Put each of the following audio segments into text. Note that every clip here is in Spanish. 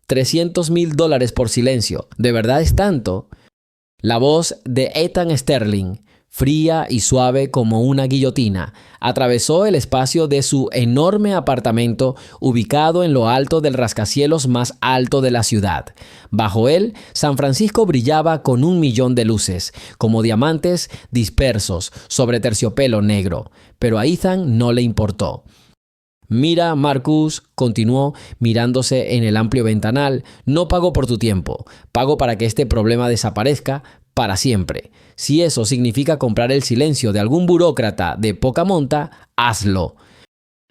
$300,000 por silencio. ¿De verdad es tanto? La voz de Ethan Sterling, fría y suave como una guillotina, atravesó el espacio de su enorme apartamento ubicado en lo alto del rascacielos más alto de la ciudad. Bajo él, San Francisco brillaba con 1,000,000 de luces, como diamantes dispersos sobre terciopelo negro. Pero a Ethan no le importó. «Mira, Marcus», continuó mirándose en el amplio ventanal, «no pago por tu tiempo. Pago para que este problema desaparezca para siempre. Si eso significa comprar el silencio de algún burócrata de poca monta, hazlo».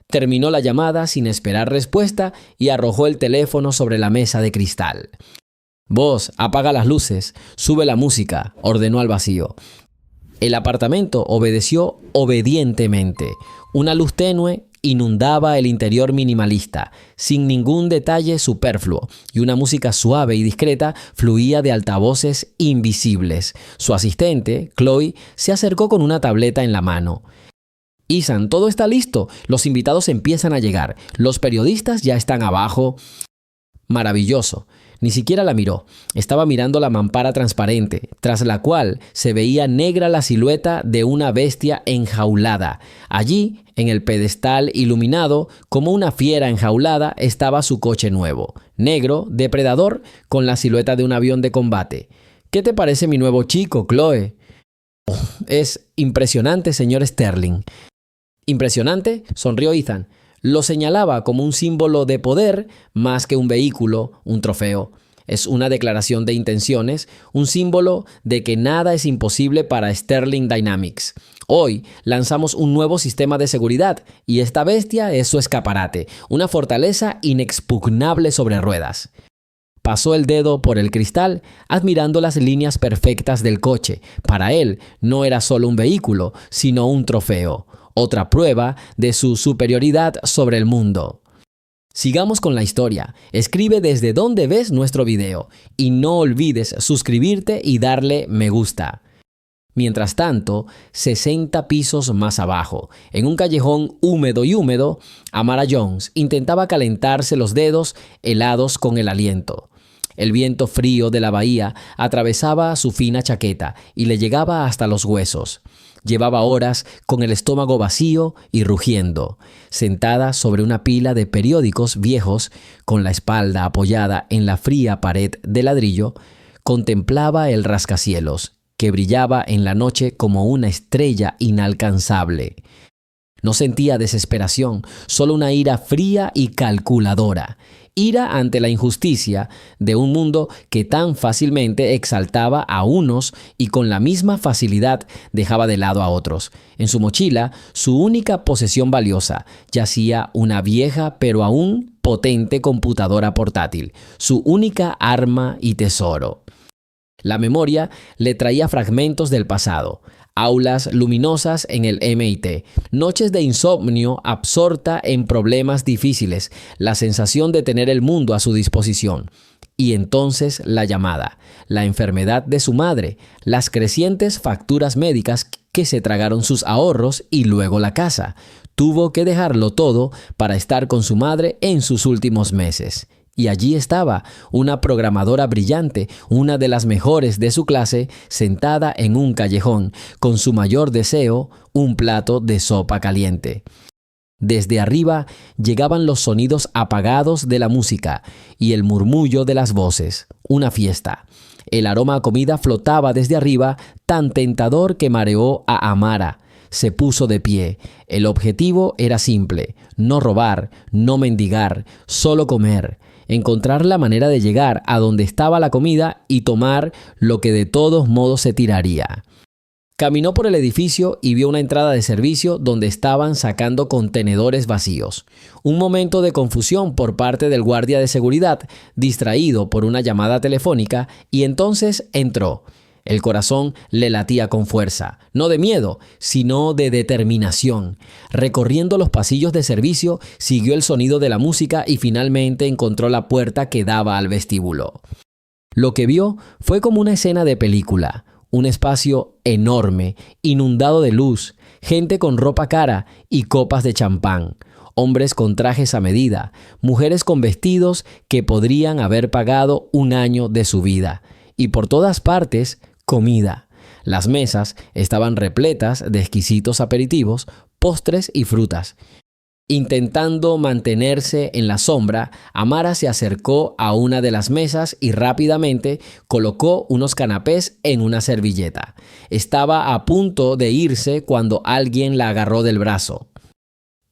Terminó la llamada sin esperar respuesta y arrojó el teléfono sobre la mesa de cristal. «Vos, apaga las luces, sube la música», ordenó al vacío. El apartamento obedeció obedientemente. Una luz tenue inundaba el interior minimalista, sin ningún detalle superfluo, y una música suave y discreta fluía de altavoces invisibles. Su asistente, Chloe, se acercó con una tableta en la mano. «Ethan, todo está listo. Los invitados empiezan a llegar. Los periodistas ya están abajo». «Maravilloso». Ni siquiera la miró. Estaba mirando la mampara transparente, tras la cual se veía negra la silueta de una bestia enjaulada. Allí, en el pedestal iluminado, como una fiera enjaulada, estaba su coche nuevo, negro, depredador, con la silueta de un avión de combate. «¿Qué te parece mi nuevo chico, Chloe?» «Oh, es impresionante, señor Sterling». «¿Impresionante?», sonrió Ethan. Lo señalaba como un símbolo de poder más que un vehículo, un trofeo. Es una declaración de intenciones, un símbolo de que nada es imposible para Sterling Dynamics. Hoy lanzamos un nuevo sistema de seguridad y esta bestia es su escaparate, una fortaleza inexpugnable sobre ruedas. Pasó el dedo por el cristal, admirando las líneas perfectas del coche. Para él no era solo un vehículo, sino un trofeo. Otra prueba de su superioridad sobre el mundo. Sigamos con la historia. Escribe desde dónde ves nuestro video y no olvides suscribirte y darle me gusta. Mientras tanto, 60 pisos más abajo, en un callejón húmedo, Amara Jones intentaba calentarse los dedos helados con el aliento. El viento frío de la bahía atravesaba su fina chaqueta y le llegaba hasta los huesos. Llevaba horas con el estómago vacío y rugiendo. Sentada sobre una pila de periódicos viejos, con la espalda apoyada en la fría pared de ladrillo, contemplaba el rascacielos, que brillaba en la noche como una estrella inalcanzable. No sentía desesperación, solo una ira fría y calculadora. Ira ante la injusticia de un mundo que tan fácilmente exaltaba a unos y con la misma facilidad dejaba de lado a otros. En su mochila, su única posesión valiosa, yacía una vieja pero aún potente computadora portátil, su única arma y tesoro. La memoria le traía fragmentos del pasado. Aulas luminosas en el MIT, noches de insomnio absorta en problemas difíciles, la sensación de tener el mundo a su disposición. Y entonces la llamada, la enfermedad de su madre, las crecientes facturas médicas que se tragaron sus ahorros y luego la casa. Tuvo que dejarlo todo para estar con su madre en sus últimos meses. Y allí estaba, una programadora brillante, una de las mejores de su clase, sentada en un callejón, con su mayor deseo, un plato de sopa caliente. Desde arriba llegaban los sonidos apagados de la música y el murmullo de las voces. Una fiesta. El aroma a comida flotaba desde arriba, tan tentador que mareó a Amara. Se puso de pie. El objetivo era simple: no robar, no mendigar, solo comer. Encontrar la manera de llegar a donde estaba la comida y tomar lo que de todos modos se tiraría. Caminó por el edificio y vio una entrada de servicio donde estaban sacando contenedores vacíos. Un momento de confusión por parte del guardia de seguridad, distraído por una llamada telefónica, y entonces entró. El corazón le latía con fuerza, no de miedo, sino de determinación. Recorriendo los pasillos de servicio, siguió el sonido de la música y finalmente encontró la puerta que daba al vestíbulo. Lo que vio fue como una escena de película, un espacio enorme, inundado de luz, gente con ropa cara y copas de champán. hombres con trajes a medida, mujeres con vestidos que podrían haber pagado un año de su vida. Y por todas partes, comida. Las mesas estaban repletas de exquisitos aperitivos, postres y frutas. Intentando mantenerse en la sombra, Amara se acercó a una de las mesas y rápidamente colocó unos canapés en una servilleta. Estaba a punto de irse cuando alguien la agarró del brazo.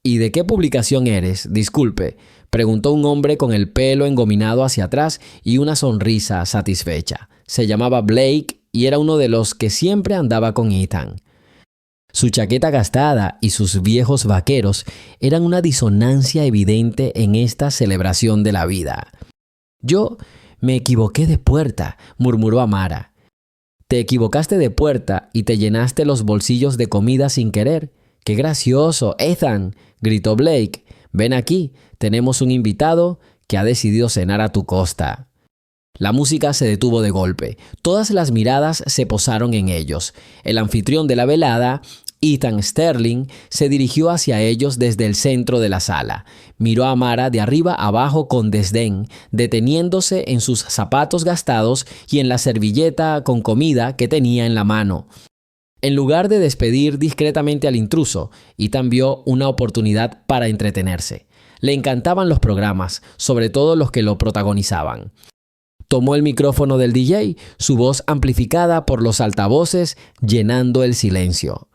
¿Y de qué publicación eres? Disculpe, preguntó un hombre con el pelo engominado hacia atrás y una sonrisa satisfecha. Se llamaba Blake y era uno de los que siempre andaba con Ethan. Su chaqueta gastada y sus viejos vaqueros eran una disonancia evidente en esta celebración de la vida. «Yo me equivoqué de puerta», murmuró Amara. «Te equivocaste de puerta y te llenaste los bolsillos de comida sin querer. ¡Qué gracioso, Ethan!», gritó Blake. «Ven aquí, tenemos un invitado que ha decidido cenar a tu costa». La música se detuvo de golpe. Todas las miradas se posaron en ellos. El anfitrión de la velada, Ethan Sterling, se dirigió hacia ellos desde el centro de la sala. Miró a Amara de arriba abajo con desdén, deteniéndose en sus zapatos gastados y en la servilleta con comida que tenía en la mano. En lugar de despedir discretamente al intruso, Ethan vio una oportunidad para entretenerse. Le encantaban los programas, sobre todo los que lo protagonizaban. Tomó el micrófono del DJ, su voz amplificada por los altavoces, llenando el silencio.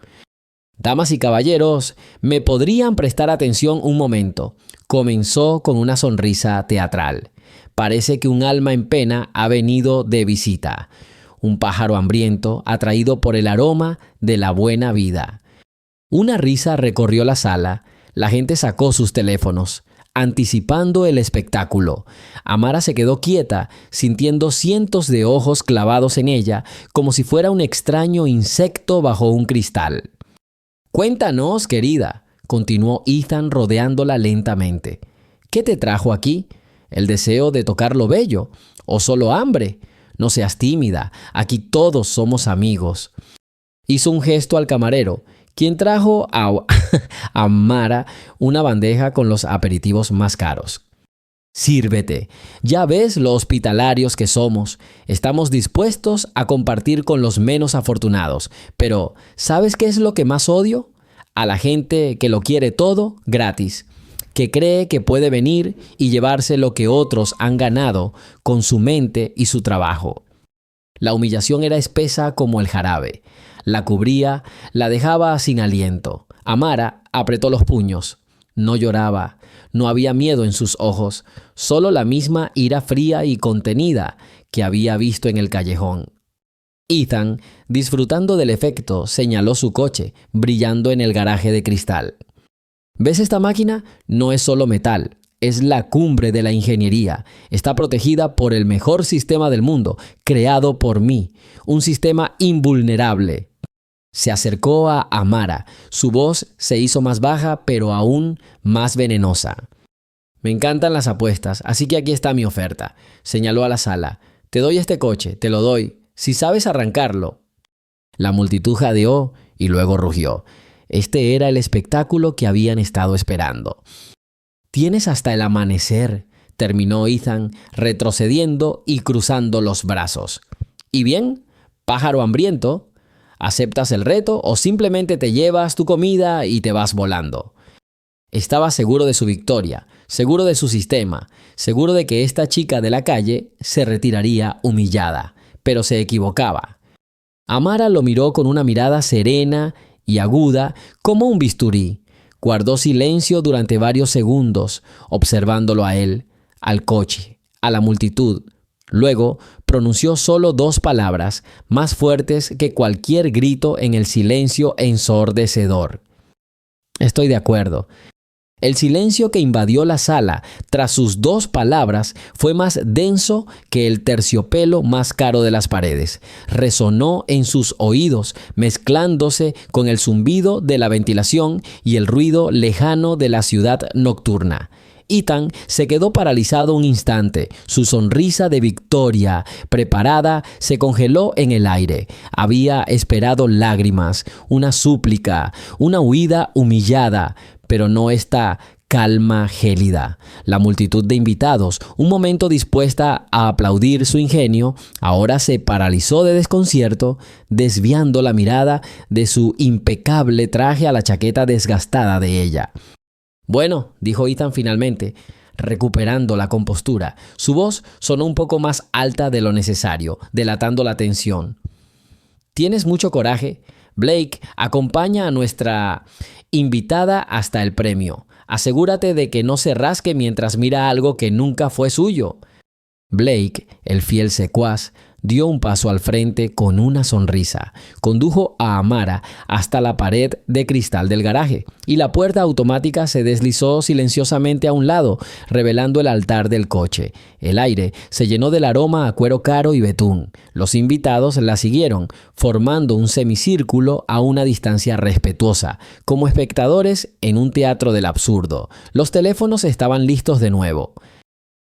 «Damas y caballeros, ¿me podrían prestar atención un momento?», comenzó con una sonrisa teatral. «Parece que un alma en pena ha venido de visita. Un pájaro hambriento, atraído por el aroma de la buena vida». Una risa recorrió la sala. La gente sacó sus teléfonos, anticipando el espectáculo. Amara se quedó quieta, sintiendo cientos de ojos clavados en ella, como si fuera un extraño insecto bajo un cristal. «Cuéntanos, querida», continuó Ethan rodeándola lentamente. «¿Qué te trajo aquí? ¿El deseo de tocar lo bello? ¿O solo hambre? No seas tímida, aquí todos somos amigos». Hizo un gesto al camarero, quien trajo a Amara una bandeja con los aperitivos más caros. «Sírvete. Ya ves lo hospitalarios que somos. Estamos dispuestos a compartir con los menos afortunados. Pero, ¿sabes qué es lo que más odio? A la gente que lo quiere todo gratis, que cree que puede venir y llevarse lo que otros han ganado con su mente y su trabajo». La humillación era espesa como el jarabe. La cubría, la dejaba sin aliento. Amara apretó los puños. No lloraba, no había miedo en sus ojos, solo la misma ira fría y contenida que había visto en el callejón. Ethan, disfrutando del efecto, señaló su coche, brillando en el garaje de cristal. ¿Ves esta máquina? No es solo metal. Es la cumbre de la ingeniería. Está protegida por el mejor sistema del mundo, creado por mí. Un sistema invulnerable. Se acercó a Amara. Su voz se hizo más baja, pero aún más venenosa. «Me encantan las apuestas, así que aquí está mi oferta», señaló a la sala. «Te doy este coche, te lo doy, si sabes arrancarlo». La multitud jadeó y luego rugió. Este era el espectáculo que habían estado esperando. «Tienes hasta el amanecer», terminó Ethan, retrocediendo y cruzando los brazos. «¿Y bien, pájaro hambriento? ¿Aceptas el reto o simplemente te llevas tu comida y te vas volando?» Estaba seguro de su victoria, seguro de su sistema, seguro de que esta chica de la calle se retiraría humillada, pero se equivocaba. Amara lo miró con una mirada serena y aguda como un bisturí. Guardó silencio durante varios segundos, observándolo a él, al coche, a la multitud. Luego pronunció solo 2 palabras, más fuertes que cualquier grito en el silencio ensordecedor. «Estoy de acuerdo». El silencio que invadió la sala tras sus 2 palabras fue más denso que el terciopelo más caro de las paredes. Resonó en sus oídos, mezclándose con el zumbido de la ventilación y el ruido lejano de la ciudad nocturna. Ethan se quedó paralizado un instante. Su sonrisa de victoria preparada se congeló en el aire. Había esperado lágrimas, una súplica, una huida humillada, pero no esta calma gélida. La multitud de invitados, un momento dispuesta a aplaudir su ingenio, ahora se paralizó de desconcierto, desviando la mirada de su impecable traje a la chaqueta desgastada de ella. «Bueno», dijo Ethan finalmente, recuperando la compostura. Su voz sonó un poco más alta de lo necesario, delatando la tensión. «¿Tienes mucho coraje? Blake, acompaña a nuestra invitada hasta el premio. Asegúrate de que no se rasque mientras mira algo que nunca fue suyo». Blake, el fiel secuaz, dio un paso al frente con una sonrisa. Condujo a Amara hasta la pared de cristal del garaje y la puerta automática se deslizó silenciosamente a un lado, revelando el altar del coche. El aire se llenó del aroma a cuero caro y betún. Los invitados la siguieron, formando un semicírculo a una distancia respetuosa, como espectadores en un teatro del absurdo. Los teléfonos estaban listos de nuevo.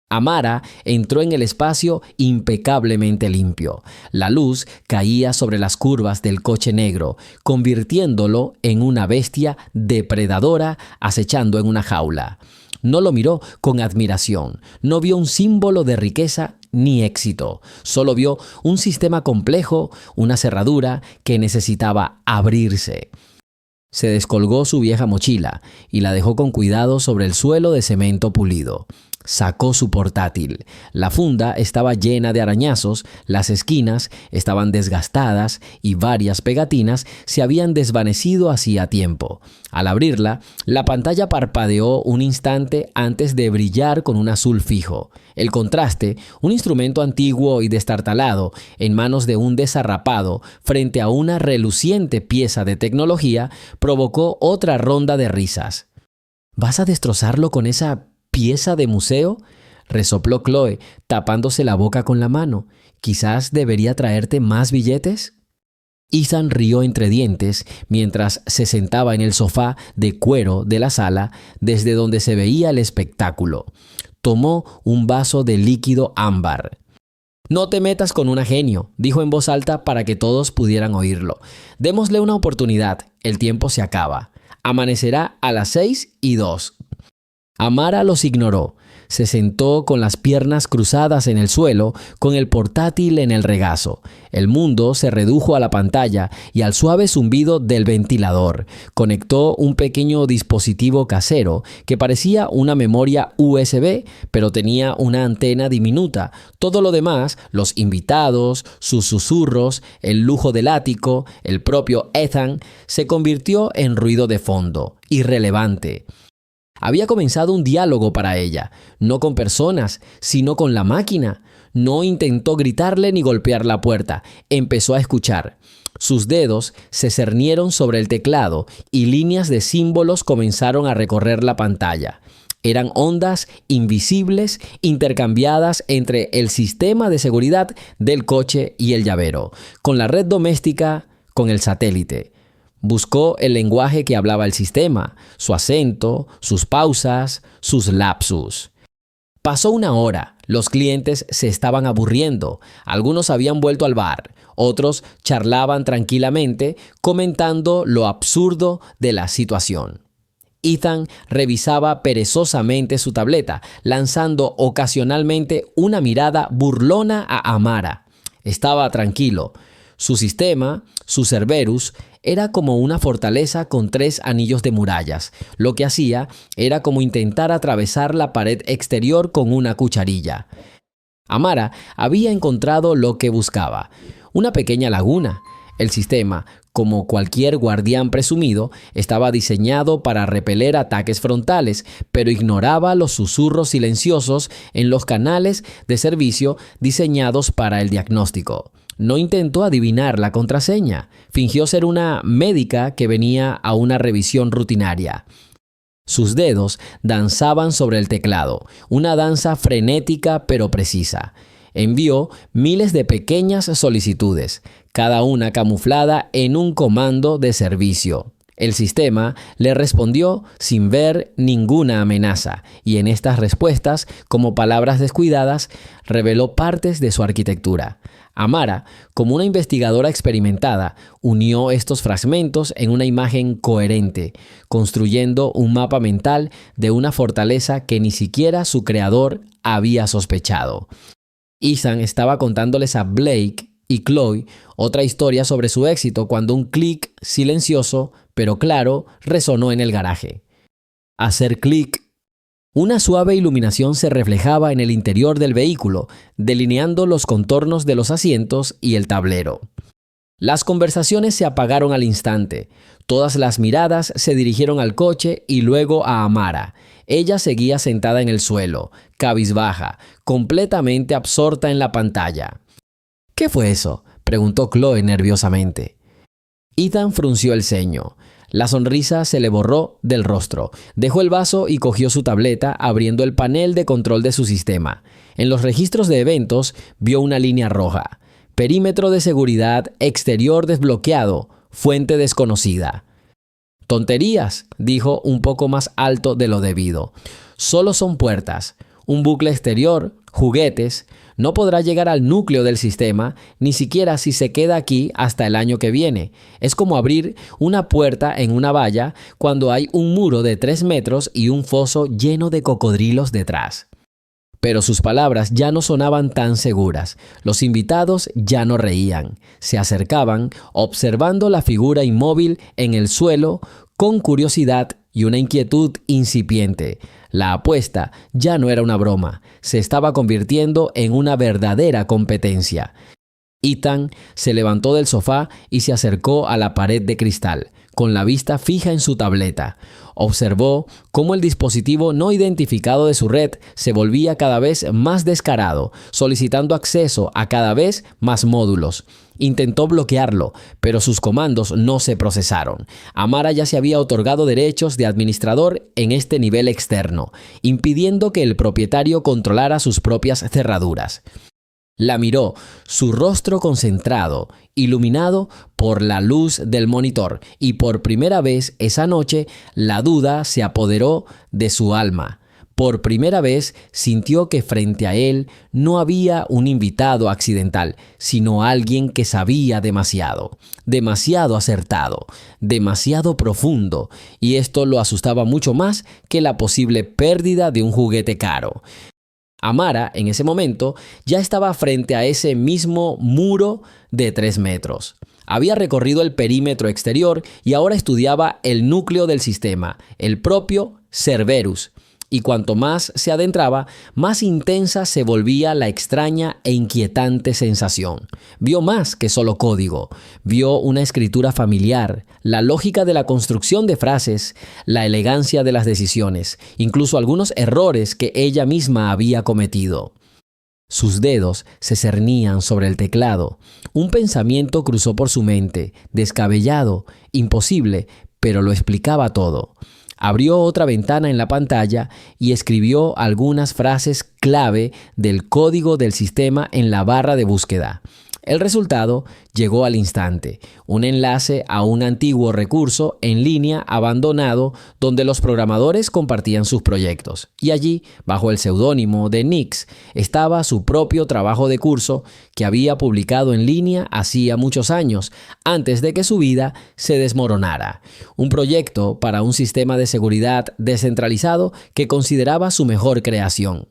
Amara entró en el espacio impecablemente limpio. La luz caía sobre las curvas del coche negro, convirtiéndolo en una bestia depredadora acechando en una jaula. No lo miró con admiración, no vio un símbolo de riqueza ni éxito, solo vio un sistema complejo, una cerradura que necesitaba abrirse. Se descolgó su vieja mochila y la dejó con cuidado sobre el suelo de cemento pulido. Sacó su portátil. La funda estaba llena de arañazos, las esquinas estaban desgastadas y varias pegatinas se habían desvanecido hacía tiempo. Al abrirla, la pantalla parpadeó un instante antes de brillar con un azul fijo. El contraste, un instrumento antiguo y destartalado en manos de un desarrapado frente a una reluciente pieza de tecnología, provocó otra ronda de risas. ¿Vas a destrozarlo con esa pieza de museo?, resopló Chloe, tapándose la boca con la mano. «¿Quizás debería traerte más billetes?» Ethan rió entre dientes mientras se sentaba en el sofá de cuero de la sala desde donde se veía el espectáculo. Tomó un vaso de líquido ámbar. «No te metas con una genio», dijo en voz alta para que todos pudieran oírlo. «Démosle una oportunidad, el tiempo se acaba. Amanecerá a las 6:02. Amara los ignoró. Se sentó con las piernas cruzadas en el suelo, con el portátil en el regazo. El mundo se redujo a la pantalla y al suave zumbido del ventilador. Conectó un pequeño dispositivo casero que parecía una memoria USB, pero tenía una antena diminuta. Todo lo demás, los invitados, sus susurros, el lujo del ático, el propio Ethan, se convirtió en ruido de fondo, irrelevante. Había comenzado un diálogo para ella, no con personas, sino con la máquina. No intentó gritarle ni golpear la puerta, empezó a escuchar. Sus dedos se cernieron sobre el teclado y líneas de símbolos comenzaron a recorrer la pantalla. Eran ondas invisibles intercambiadas entre el sistema de seguridad del coche y el llavero, con la red doméstica, con el satélite. Buscó el lenguaje que hablaba el sistema, su acento, sus pausas, sus lapsus. Pasó una hora. Los clientes se estaban aburriendo. Algunos habían vuelto al bar. Otros charlaban tranquilamente, comentando lo absurdo de la situación. Ethan revisaba perezosamente su tableta, lanzando ocasionalmente una mirada burlona a Amara. Estaba tranquilo. Su sistema, su Cerberus, era como una fortaleza con 3 anillos de murallas. Lo que hacía era como intentar atravesar la pared exterior con una cucharilla. Amara había encontrado lo que buscaba, una pequeña laguna. El sistema, como cualquier guardián presumido, estaba diseñado para repeler ataques frontales, pero ignoraba los susurros silenciosos en los canales de servicio diseñados para el diagnóstico. No intentó adivinar la contraseña. Fingió ser una médica que venía a una revisión rutinaria. Sus dedos danzaban sobre el teclado, una danza frenética pero precisa. Envió miles de pequeñas solicitudes, cada una camuflada en un comando de servicio. El sistema le respondió sin ver ninguna amenaza, y en estas respuestas, como palabras descuidadas, reveló partes de su arquitectura. Amara, como una investigadora experimentada, unió estos fragmentos en una imagen coherente, construyendo un mapa mental de una fortaleza que ni siquiera su creador había sospechado. Ethan estaba contándoles a Blake y Chloe otra historia sobre su éxito cuando un clic silencioso, pero claro, resonó en el garaje. Hacer clic. Una suave iluminación se reflejaba en el interior del vehículo, delineando los contornos de los asientos y el tablero. Las conversaciones se apagaron al instante. Todas las miradas se dirigieron al coche y luego a Amara. Ella seguía sentada en el suelo, cabizbaja, completamente absorta en la pantalla. ¿Qué fue eso?, preguntó Chloe nerviosamente. Ethan frunció el ceño. La sonrisa se le borró del rostro. Dejó el vaso y cogió su tableta, abriendo el panel de control de su sistema. En los registros de eventos vio una línea roja. Perímetro de seguridad exterior desbloqueado. Fuente desconocida. Tonterías, dijo un poco más alto de lo debido. Solo son puertas. Un bucle exterior, juguetes. No podrá llegar al núcleo del sistema, ni siquiera si se queda aquí hasta el año que viene. Es como abrir una puerta en una valla cuando hay un muro de 3 metros y un foso lleno de cocodrilos detrás. Pero sus palabras ya no sonaban tan seguras. Los invitados ya no reían. Se acercaban, observando la figura inmóvil en el suelo con curiosidad y una inquietud incipiente. La apuesta ya no era una broma, se estaba convirtiendo en una verdadera competencia. Ethan se levantó del sofá y se acercó a la pared de cristal, con la vista fija en su tableta. Observó cómo el dispositivo no identificado de su red se volvía cada vez más descarado, solicitando acceso a cada vez más módulos. Intentó bloquearlo, pero sus comandos no se procesaron. Amara ya se había otorgado derechos de administrador en este nivel externo, impidiendo que el propietario controlara sus propias cerraduras. La miró, su rostro concentrado, iluminado por la luz del monitor, y por primera vez esa noche la duda se apoderó de su alma. Por primera vez sintió que frente a él no había un invitado accidental, sino alguien que sabía demasiado acertado, demasiado profundo, y esto lo asustaba mucho más que la posible pérdida de un juguete caro. Amara, en ese momento, ya estaba frente a ese mismo muro de 3 metros. Había recorrido el perímetro exterior y ahora estudiaba el núcleo del sistema, el propio Cerberus. Y cuanto más se adentraba, más intensa se volvía la extraña e inquietante sensación. Vio más que solo código. Vio una escritura familiar, la lógica de la construcción de frases, la elegancia de las decisiones, incluso algunos errores que ella misma había cometido. Sus dedos se cernían sobre el teclado. Un pensamiento cruzó por su mente, descabellado, imposible, pero lo explicaba todo. Abrió otra ventana en la pantalla y escribió algunas frases clave del código del sistema en la barra de búsqueda. El resultado llegó al instante, un enlace a un antiguo recurso en línea abandonado donde los programadores compartían sus proyectos. Y allí, bajo el seudónimo de Nix, estaba su propio trabajo de curso que había publicado en línea hacía muchos años, antes de que su vida se desmoronara. Un proyecto para un sistema de seguridad descentralizado que consideraba su mejor creación.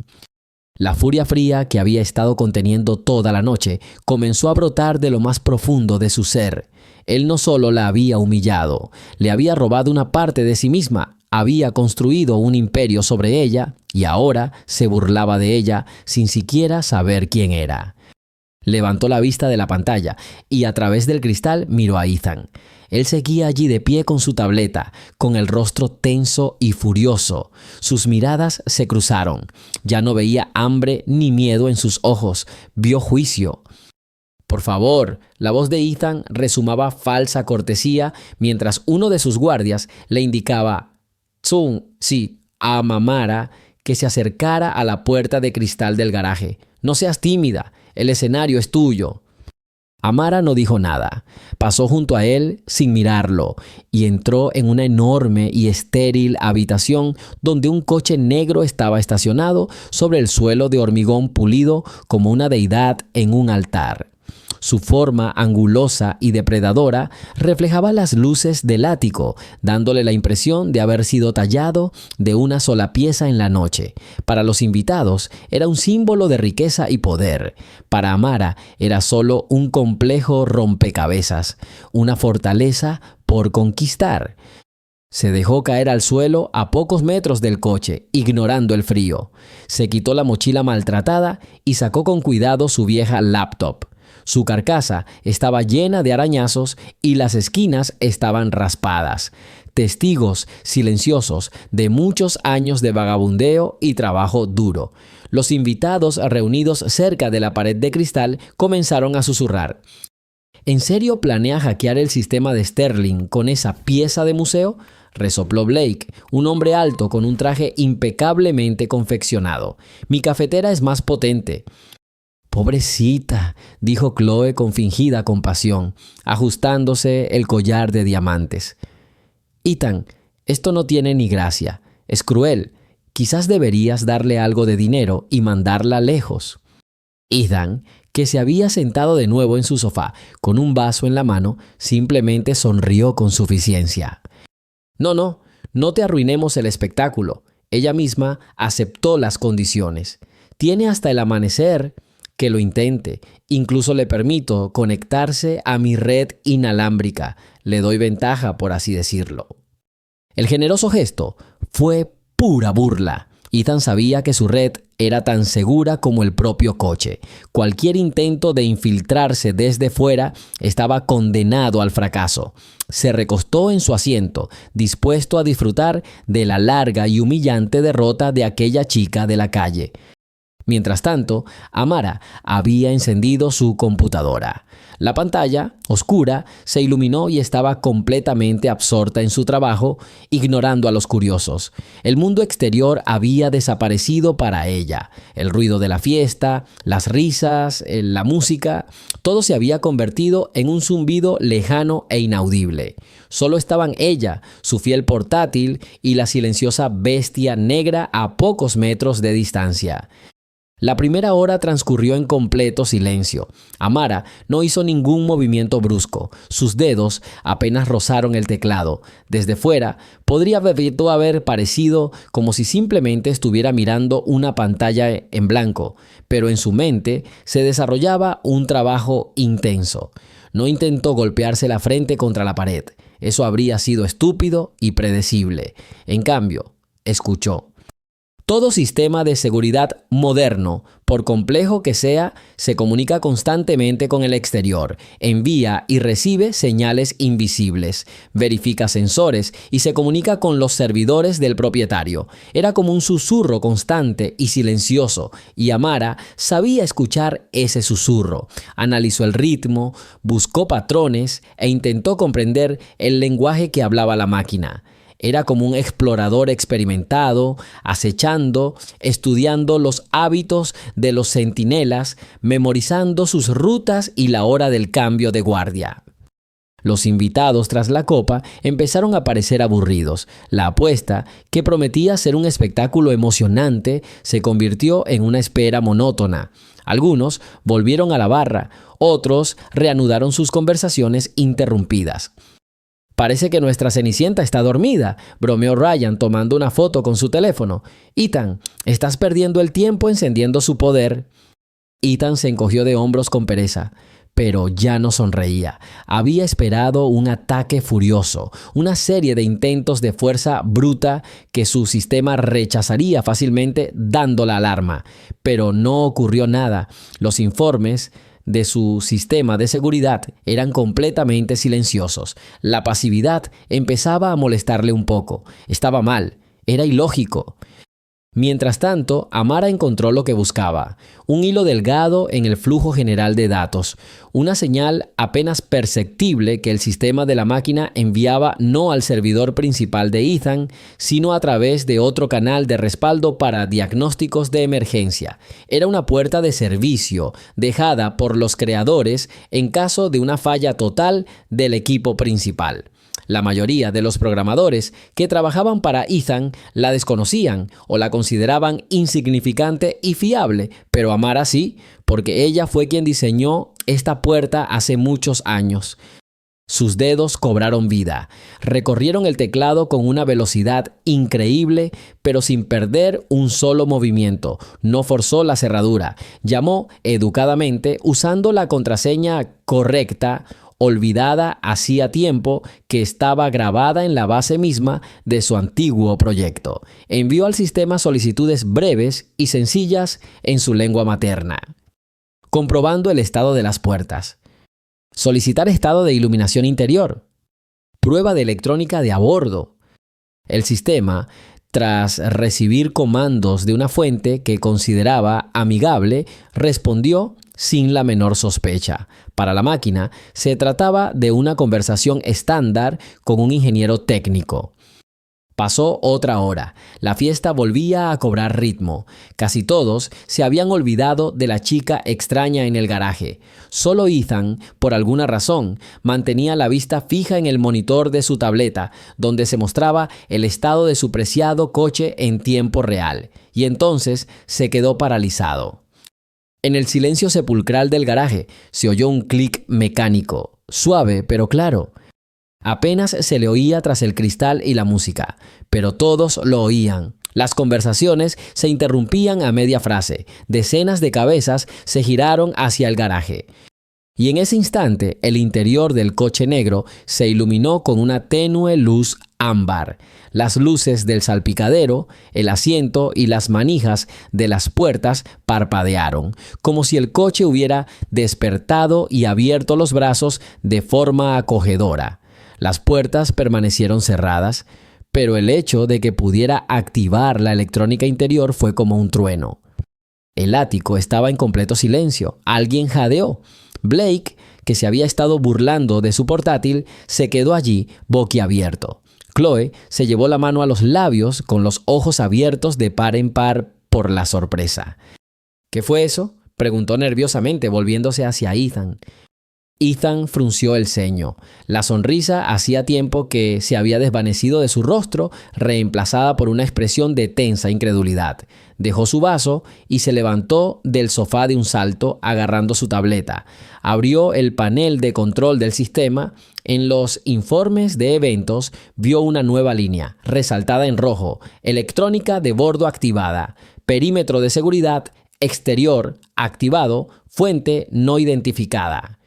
La furia fría que había estado conteniendo toda la noche comenzó a brotar de lo más profundo de su ser. Él no solo la había humillado, le había robado una parte de sí misma, había construido un imperio sobre ella y ahora se burlaba de ella sin siquiera saber quién era. Levantó la vista de la pantalla y a través del cristal miró a Ethan. Él seguía allí de pie con su tableta, con el rostro tenso y furioso. Sus miradas se cruzaron. Ya no veía hambre ni miedo en sus ojos. Vio juicio. «Por favor», la voz de Ethan resumaba falsa cortesía mientras uno de sus guardias le indicaba a Amara que se acercara a la puerta de cristal del garaje. «No seas tímida, el escenario es tuyo». Amara no dijo nada. Pasó junto a él sin mirarlo y entró en una enorme y estéril habitación donde un coche negro estaba estacionado sobre el suelo de hormigón pulido como una deidad en un altar. Su forma angulosa y depredadora reflejaba las luces del ático, dándole la impresión de haber sido tallado de una sola pieza en la noche. Para los invitados era un símbolo de riqueza y poder. Para Amara era solo un complejo rompecabezas, una fortaleza por conquistar. Se dejó caer al suelo a pocos metros del coche, ignorando el frío. Se quitó la mochila maltratada y sacó con cuidado su vieja laptop. Su carcasa estaba llena de arañazos y las esquinas estaban raspadas. Testigos silenciosos de muchos años de vagabundeo y trabajo duro. Los invitados reunidos cerca de la pared de cristal comenzaron a susurrar. ¿En serio planea hackear el sistema de Sterling con esa pieza de museo?, resopló Blake, un hombre alto con un traje impecablemente confeccionado. Mi cafetera es más potente. Pobrecita, dijo Chloe con fingida compasión, ajustándose el collar de diamantes. Ethan, esto no tiene ni gracia. Es cruel. Quizás deberías darle algo de dinero y mandarla lejos. Ethan, que se había sentado de nuevo en su sofá con un vaso en la mano, simplemente sonrió con suficiencia. No te arruinemos el espectáculo. Ella misma aceptó las condiciones. Tiene hasta el amanecer. Que lo intente. Incluso le permito conectarse a mi red inalámbrica. Le doy ventaja, por así decirlo. El generoso gesto fue pura burla. Ethan sabía que su red era tan segura como el propio coche. Cualquier intento de infiltrarse desde fuera estaba condenado al fracaso. Se recostó en su asiento, dispuesto a disfrutar de la larga y humillante derrota de aquella chica de la calle. Mientras tanto, Amara había encendido su computadora. La pantalla, oscura, se iluminó y estaba completamente absorta en su trabajo, ignorando a los curiosos. El mundo exterior había desaparecido para ella. El ruido de la fiesta, las risas, la música, todo se había convertido en un zumbido lejano e inaudible. Solo estaban ella, su fiel portátil y la silenciosa bestia negra a pocos metros de distancia. La primera hora transcurrió en completo silencio. Amara no hizo ningún movimiento brusco. Sus dedos apenas rozaron el teclado. Desde fuera, podría haber parecido como si simplemente estuviera mirando una pantalla en blanco, pero en su mente se desarrollaba un trabajo intenso. No intentó golpearse la frente contra la pared. Eso habría sido estúpido y predecible. En cambio, escuchó. Todo sistema de seguridad moderno, por complejo que sea, se comunica constantemente con el exterior, envía y recibe señales invisibles, verifica sensores y se comunica con los servidores del propietario. Era como un susurro constante y silencioso, y Amara sabía escuchar ese susurro. Analizó el ritmo, buscó patrones e intentó comprender el lenguaje que hablaba la máquina. Era como un explorador experimentado, acechando, estudiando los hábitos de los centinelas, memorizando sus rutas y la hora del cambio de guardia. Los invitados tras la copa empezaron a parecer aburridos. La apuesta, que prometía ser un espectáculo emocionante, se convirtió en una espera monótona. Algunos volvieron a la barra, otros reanudaron sus conversaciones interrumpidas. Parece que nuestra Cenicienta está dormida, bromeó Ryan tomando una foto con su teléfono. Ethan, estás perdiendo el tiempo encendiendo su poder. Ethan se encogió de hombros con pereza, pero ya no sonreía. Había esperado un ataque furioso, una serie de intentos de fuerza bruta que su sistema rechazaría fácilmente dando la alarma. Pero no ocurrió nada. Los informes de su sistema de seguridad eran completamente silenciosos. La pasividad empezaba a molestarle un poco. Estaba mal, era ilógico. Mientras tanto, Amara encontró lo que buscaba, un hilo delgado en el flujo general de datos, una señal apenas perceptible que el sistema de la máquina enviaba no al servidor principal de Ethan, sino a través de otro canal de respaldo para diagnósticos de emergencia. Era una puerta de servicio dejada por los creadores en caso de una falla total del equipo principal. La mayoría de los programadores que trabajaban para Ethan la desconocían o la consideraban insignificante y fiable, pero Amara sí, porque ella fue quien diseñó esta puerta hace muchos años. Sus dedos cobraron vida, recorrieron el teclado con una velocidad increíble, pero sin perder un solo movimiento. No forzó la cerradura, llamó educadamente usando la contraseña correcta, olvidada hacía tiempo que estaba grabada en la base misma de su antiguo proyecto. Envió al sistema solicitudes breves y sencillas en su lengua materna, comprobando el estado de las puertas. Solicitar estado de iluminación interior. Prueba de electrónica de a bordo. El sistema, tras recibir comandos de una fuente que consideraba amigable, respondió sin la menor sospecha. Para la máquina, se trataba de una conversación estándar con un ingeniero técnico. Pasó otra hora. La fiesta volvía a cobrar ritmo. Casi todos se habían olvidado de la chica extraña en el garaje. Solo Ethan, por alguna razón, mantenía la vista fija en el monitor de su tableta, donde se mostraba el estado de su preciado coche en tiempo real. Y entonces se quedó paralizado. En el silencio sepulcral del garaje se oyó un clic mecánico, suave pero claro. Apenas se le oía tras el cristal y la música, pero todos lo oían. Las conversaciones se interrumpían a media frase. Decenas de cabezas se giraron hacia el garaje. Y en ese instante, el interior del coche negro se iluminó con una tenue luz ámbar. Las luces del salpicadero, el asiento y las manijas de las puertas parpadearon, como si el coche hubiera despertado y abierto los brazos de forma acogedora. Las puertas permanecieron cerradas, pero el hecho de que pudiera activar la electrónica interior fue como un trueno. El ático estaba en completo silencio. Alguien jadeó. Blake, que se había estado burlando de su portátil, se quedó allí boquiabierto. Chloe se llevó la mano a los labios con los ojos abiertos de par en par por la sorpresa. ¿Qué fue eso?, preguntó nerviosamente, volviéndose hacia Ethan. Ethan frunció el ceño. La sonrisa hacía tiempo que se había desvanecido de su rostro, reemplazada por una expresión de tensa incredulidad. Dejó su vaso y se levantó del sofá de un salto, agarrando su tableta. Abrió el panel de control del sistema. En los informes de eventos vio una nueva línea, resaltada en rojo: electrónica de bordo activada, perímetro de seguridad exterior activado, fuente no identificada.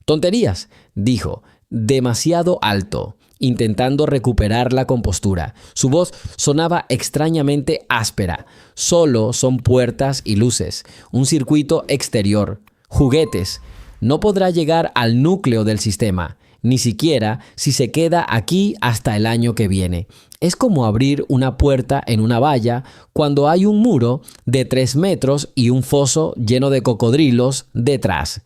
«Tonterías», dijo, demasiado alto, intentando recuperar la compostura. Su voz sonaba extrañamente áspera. «Solo son puertas y luces, un circuito exterior, juguetes. No podrá llegar al núcleo del sistema, ni siquiera si se queda aquí hasta el año que viene. Es como abrir una puerta en una valla cuando hay un muro de 3 metros y un foso lleno de cocodrilos detrás».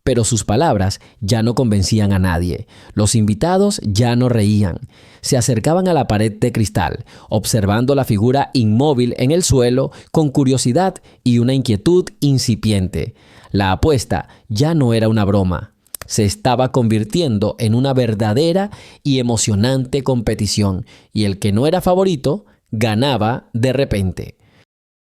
Pero sus palabras ya no convencían a nadie. Los invitados ya no reían. Se acercaban a la pared de cristal, observando la figura inmóvil en el suelo con curiosidad y una inquietud incipiente. La apuesta ya no era una broma. Se estaba convirtiendo en una verdadera y emocionante competición, y el que no era favorito ganaba de repente.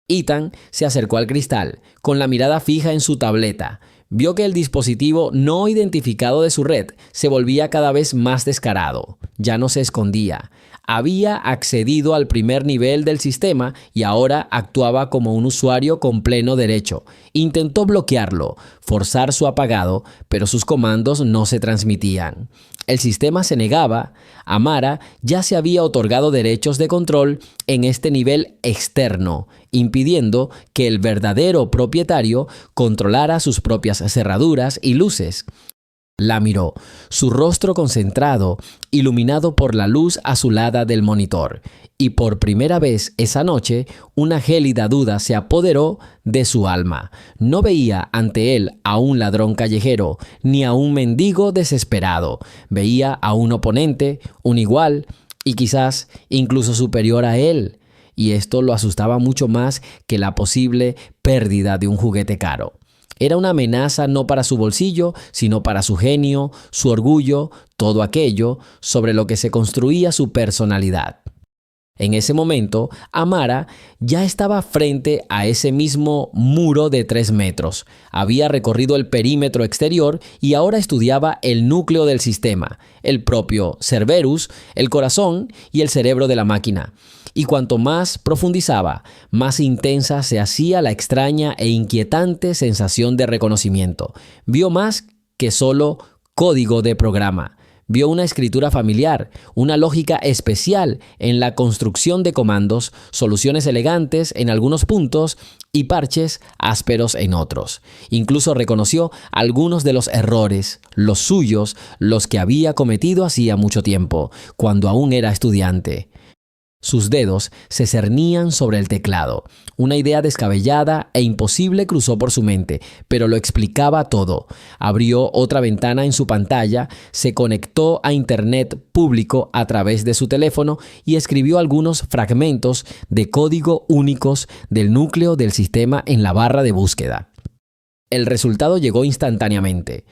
Ethan se acercó al cristal, con la mirada fija en su tableta. Vio que el dispositivo no identificado de su red se volvía cada vez más descarado. Ya no se escondía. Había accedido al primer nivel del sistema y ahora actuaba como un usuario con pleno derecho. Intentó bloquearlo, forzar su apagado, pero sus comandos no se transmitían. El sistema se negaba. Amara ya se había otorgado derechos de control en este nivel externo, impidiendo que el verdadero propietario controlara sus propias cerraduras y luces. La miró, su rostro concentrado, iluminado por la luz azulada del monitor, y por primera vez esa noche una gélida duda se apoderó de su alma. No veía ante él a un ladrón callejero, ni a un mendigo desesperado. Veía a un oponente, un igual, y quizás incluso superior a él. Y esto lo asustaba mucho más que la posible pérdida de un juguete caro. Era una amenaza no para su bolsillo, sino para su genio, su orgullo, todo aquello sobre lo que se construía su personalidad. En ese momento, Amara ya estaba frente a ese mismo muro de 3 metros. Había recorrido el perímetro exterior y ahora estudiaba el núcleo del sistema, el propio Cerberus, el corazón y el cerebro de la máquina. Y cuanto más profundizaba, más intensa se hacía la extraña e inquietante sensación de reconocimiento. Vio más que solo código de programa. Vio una escritura familiar, una lógica especial en la construcción de comandos, soluciones elegantes en algunos puntos y parches ásperos en otros. Incluso reconoció algunos de los errores, los suyos, los que había cometido hacía mucho tiempo, cuando aún era estudiante. Sus dedos se cernían sobre el teclado. Una idea descabellada e imposible cruzó por su mente, pero lo explicaba todo. Abrió otra ventana en su pantalla, se conectó a Internet público a través de su teléfono y escribió algunos fragmentos de código únicos del núcleo del sistema en la barra de búsqueda. El resultado llegó instantáneamente.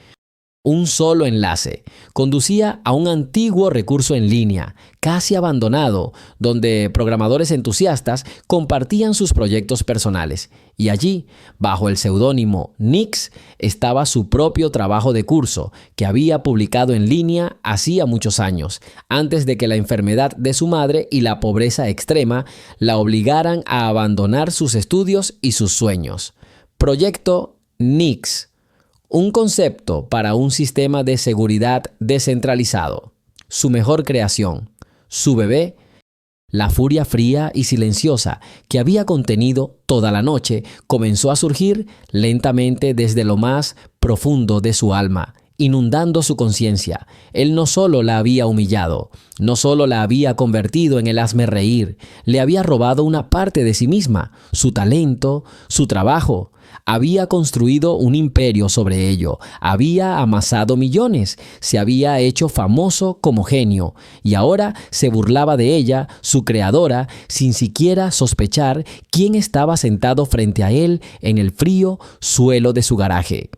Un solo enlace conducía a un antiguo recurso en línea, casi abandonado, donde programadores entusiastas compartían sus proyectos personales. Y allí, bajo el seudónimo Nix, estaba su propio trabajo de curso, que había publicado en línea hacía muchos años, antes de que la enfermedad de su madre y la pobreza extrema la obligaran a abandonar sus estudios y sus sueños. Proyecto Nix. Un concepto para un sistema de seguridad descentralizado. Su mejor creación. Su bebé, la furia fría y silenciosa que había contenido toda la noche, comenzó a surgir lentamente desde lo más profundo de su alma, inundando su conciencia. Él no solo la había humillado, no solo la había convertido en el hazmerreír, le había robado una parte de sí misma, su talento, su trabajo. Había construido un imperio sobre ello, había amasado millones, se había hecho famoso como genio y ahora se burlaba de ella, su creadora, sin siquiera sospechar quién estaba sentado frente a él en el frío suelo de su garaje.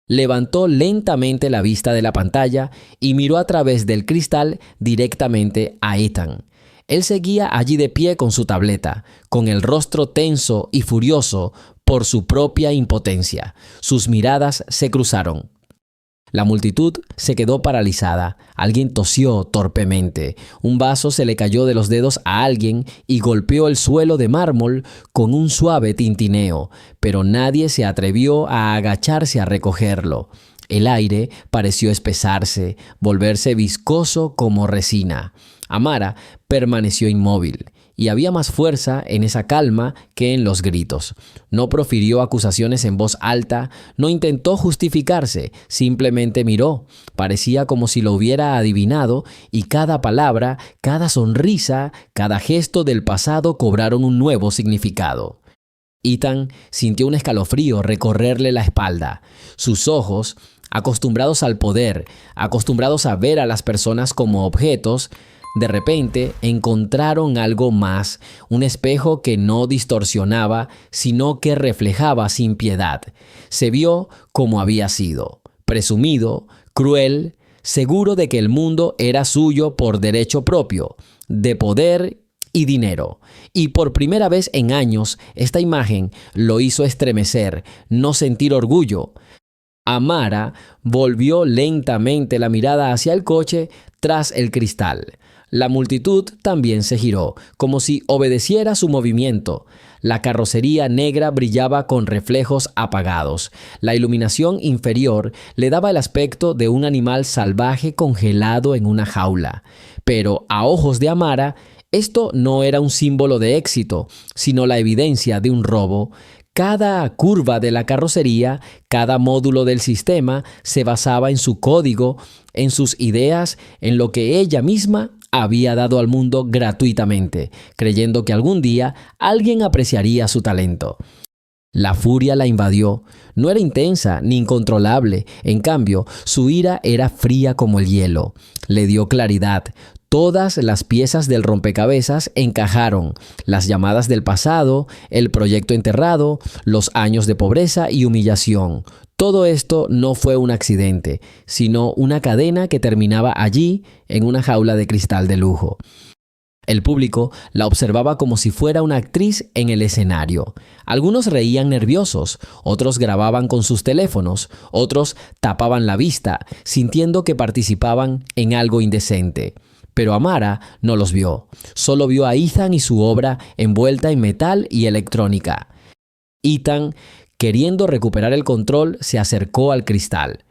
Levantó lentamente la vista de la pantalla y miró a través del cristal directamente a Ethan. Él seguía allí de pie con su tableta, con el rostro tenso y furioso por su propia impotencia. Sus miradas se cruzaron. La multitud se quedó paralizada. Alguien tosió torpemente. Un vaso se le cayó de los dedos a alguien y golpeó el suelo de mármol con un suave tintineo, pero nadie se atrevió a agacharse a recogerlo. El aire pareció espesarse, volverse viscoso como resina. Amara permaneció inmóvil. Y había más fuerza en esa calma que en los gritos. No profirió acusaciones en voz alta, no intentó justificarse, simplemente miró. Parecía como si lo hubiera adivinado y cada palabra, cada sonrisa, cada gesto del pasado cobraron un nuevo significado. Ethan sintió un escalofrío recorrerle la espalda. Sus ojos, acostumbrados al poder, acostumbrados a ver a las personas como objetos, de repente encontraron algo más, un espejo que no distorsionaba, sino que reflejaba sin piedad. Se vio como había sido, presumido, cruel, seguro de que el mundo era suyo por derecho propio, de poder y dinero. Y por primera vez en años, esta imagen lo hizo estremecer, no sentir orgullo. Amara volvió lentamente la mirada hacia el coche tras el cristal. La multitud también se giró, como si obedeciera su movimiento. La carrocería negra brillaba con reflejos apagados. La iluminación inferior le daba el aspecto de un animal salvaje congelado en una jaula. Pero a ojos de Amara, esto no era un símbolo de éxito, sino la evidencia de un robo. Cada curva de la carrocería, cada módulo del sistema se basaba en su código, en sus ideas, en lo que ella misma había dado al mundo gratuitamente, creyendo que algún día alguien apreciaría su talento. La furia la invadió. No era intensa ni incontrolable. En cambio, su ira era fría como el hielo. Le dio claridad. Todas las piezas del rompecabezas encajaron. Las llamadas del pasado, el proyecto enterrado, los años de pobreza y humillación. Todo esto no fue un accidente, sino una cadena que terminaba allí en una jaula de cristal de lujo. El público la observaba como si fuera una actriz en el escenario. Algunos reían nerviosos, otros grababan con sus teléfonos, otros tapaban la vista, sintiendo que participaban en algo indecente. Pero Amara no los vio. Solo vio a Ethan y su obra envuelta en metal y electrónica. Ethan, queriendo recuperar el control, se acercó al cristal.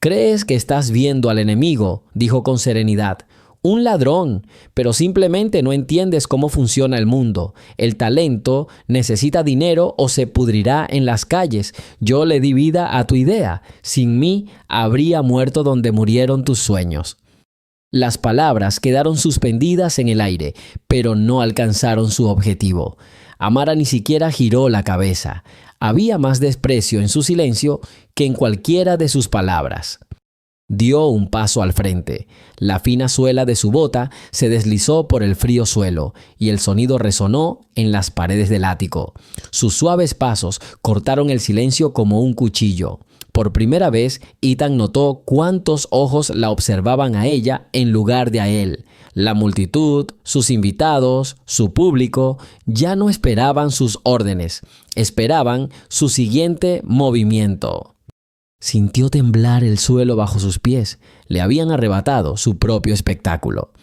«¿Crees que estás viendo al enemigo?», dijo con serenidad. «Un ladrón, pero simplemente no entiendes cómo funciona el mundo. El talento necesita dinero o se pudrirá en las calles. Yo le di vida a tu idea. Sin mí, habría muerto donde murieron tus sueños». Las palabras quedaron suspendidas en el aire, pero no alcanzaron su objetivo. Amara ni siquiera giró la cabeza. Había más desprecio en su silencio que en cualquiera de sus palabras. Dio un paso al frente. La fina suela de su bota se deslizó por el frío suelo y el sonido resonó en las paredes del ático. Sus suaves pasos cortaron el silencio como un cuchillo. Por primera vez, Ethan notó cuántos ojos la observaban a ella en lugar de a él. La multitud, sus invitados, su público, ya no esperaban sus órdenes, esperaban su siguiente movimiento. Sintió temblar el suelo bajo sus pies. Le habían arrebatado su propio espectáculo.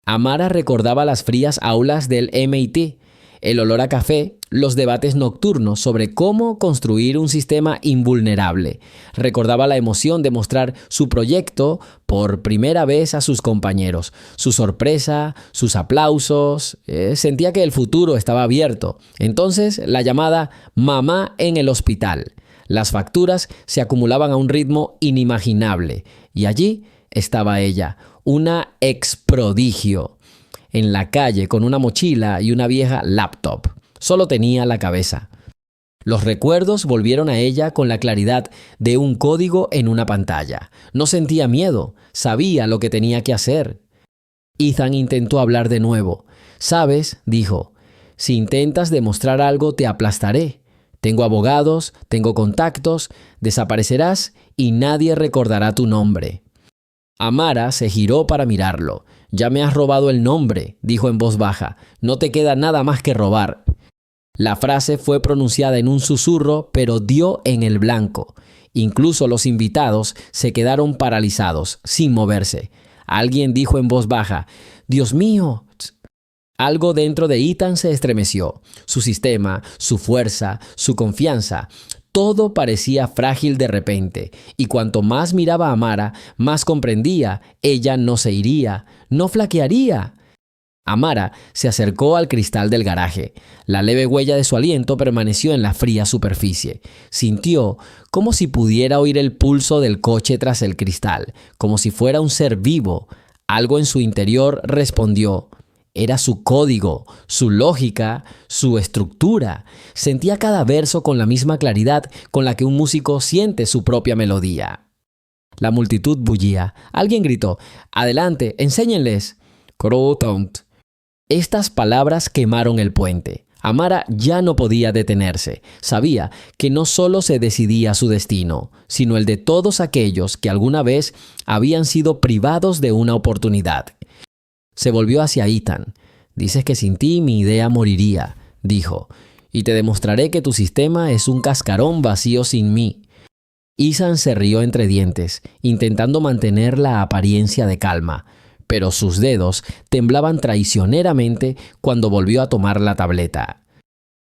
Amara recordaba las frías aulas del MIT, el olor a café, los debates nocturnos sobre cómo construir un sistema invulnerable. Recordaba la emoción de mostrar su proyecto por primera vez a sus compañeros, su sorpresa, sus aplausos. Sentía que el futuro estaba abierto. Entonces, la llamada mamá en el hospital. Las facturas se acumulaban a un ritmo inimaginable. Y allí estaba ella, una ex-prodigio, en la calle con una mochila y una vieja laptop. Solo tenía la cabeza. Los recuerdos volvieron a ella con la claridad de un código en una pantalla. No sentía miedo, sabía lo que tenía que hacer. Ethan intentó hablar de nuevo. «¿Sabes?», dijo, «si intentas demostrar algo te aplastaré. Tengo abogados, tengo contactos, desaparecerás y nadie recordará tu nombre». Amara se giró para mirarlo. «Ya me has robado el nombre», dijo en voz baja. «No te queda nada más que robar». La frase fue pronunciada en un susurro, pero dio en el blanco. Incluso los invitados se quedaron paralizados, sin moverse. Alguien dijo en voz baja: «¡Dios mío!». Algo dentro de Ethan se estremeció. Su sistema, su fuerza, su confianza. Todo parecía frágil de repente, y cuanto más miraba a Amara, más comprendía, ella no se iría, no flaquearía. Amara se acercó al cristal del garaje. La leve huella de su aliento permaneció en la fría superficie. Sintió como si pudiera oír el pulso del coche tras el cristal, como si fuera un ser vivo. Algo en su interior respondió. Era su código, su lógica, su estructura. Sentía cada verso con la misma claridad con la que un músico siente su propia melodía. La multitud bullía. Alguien gritó: «¡Adelante, enséñenles!». «Crotant». Estas palabras quemaron el puente. Amara ya no podía detenerse. Sabía que no solo se decidía su destino, sino el de todos aquellos que alguna vez habían sido privados de una oportunidad. Se volvió hacia Ethan. «Dices que sin ti mi idea moriría», dijo, «y te demostraré que tu sistema es un cascarón vacío sin mí». Ethan se rió entre dientes, intentando mantener la apariencia de calma, pero sus dedos temblaban traicioneramente cuando volvió a tomar la tableta.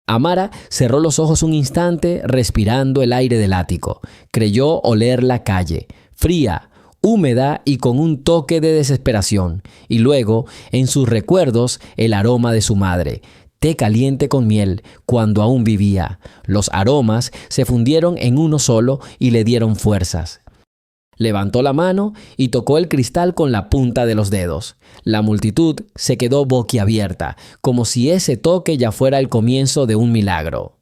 Amara cerró los ojos un instante, respirando el aire del ático. Creyó oler la calle, fría, húmeda y con un toque de desesperación, y luego, en sus recuerdos, el aroma de su madre, té caliente con miel cuando aún vivía. Los aromas se fundieron en uno solo y le dieron fuerzas. Levantó la mano y tocó el cristal con la punta de los dedos. La multitud se quedó boquiabierta, como si ese toque ya fuera el comienzo de un milagro.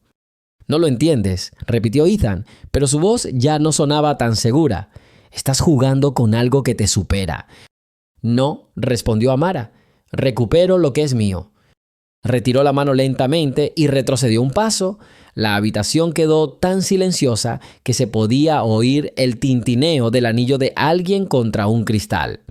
«No lo entiendes», repitió Ethan, pero su voz ya no sonaba tan segura. «Estás jugando con algo que te supera». «No», respondió Amara. «Recupero lo que es mío». Retiró la mano lentamente y retrocedió un paso. La habitación quedó tan silenciosa que se podía oír el tintineo del anillo de alguien contra un cristal.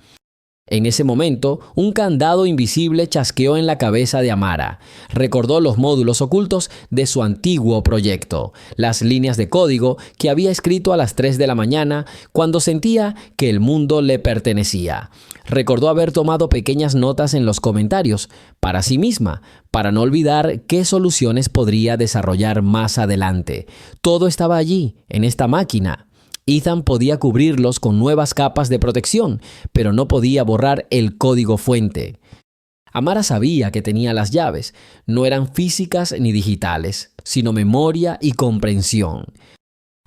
En ese momento, un candado invisible chasqueó en la cabeza de Amara. Recordó los módulos ocultos de su antiguo proyecto, las líneas de código que había escrito a las 3 de la mañana cuando sentía que el mundo le pertenecía. Recordó haber tomado pequeñas notas en los comentarios para sí misma, para no olvidar qué soluciones podría desarrollar más adelante. Todo estaba allí, en esta máquina. Ethan podía cubrirlos con nuevas capas de protección, pero no podía borrar el código fuente. Amara sabía que tenía las llaves. No eran físicas ni digitales, sino memoria y comprensión.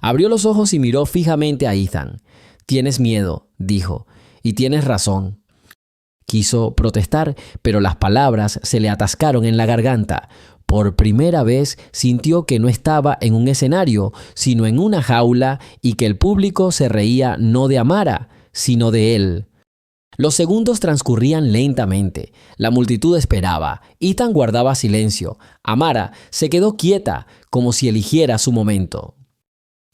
Abrió los ojos y miró fijamente a Ethan. «Tienes miedo», dijo, «y tienes razón». Quiso protestar, pero las palabras se le atascaron en la garganta. Por primera vez sintió que no estaba en un escenario, sino en una jaula y que el público se reía no de Amara, sino de él. Los segundos transcurrían lentamente. La multitud esperaba. Ethan guardaba silencio. Amara se quedó quieta, como si eligiera su momento.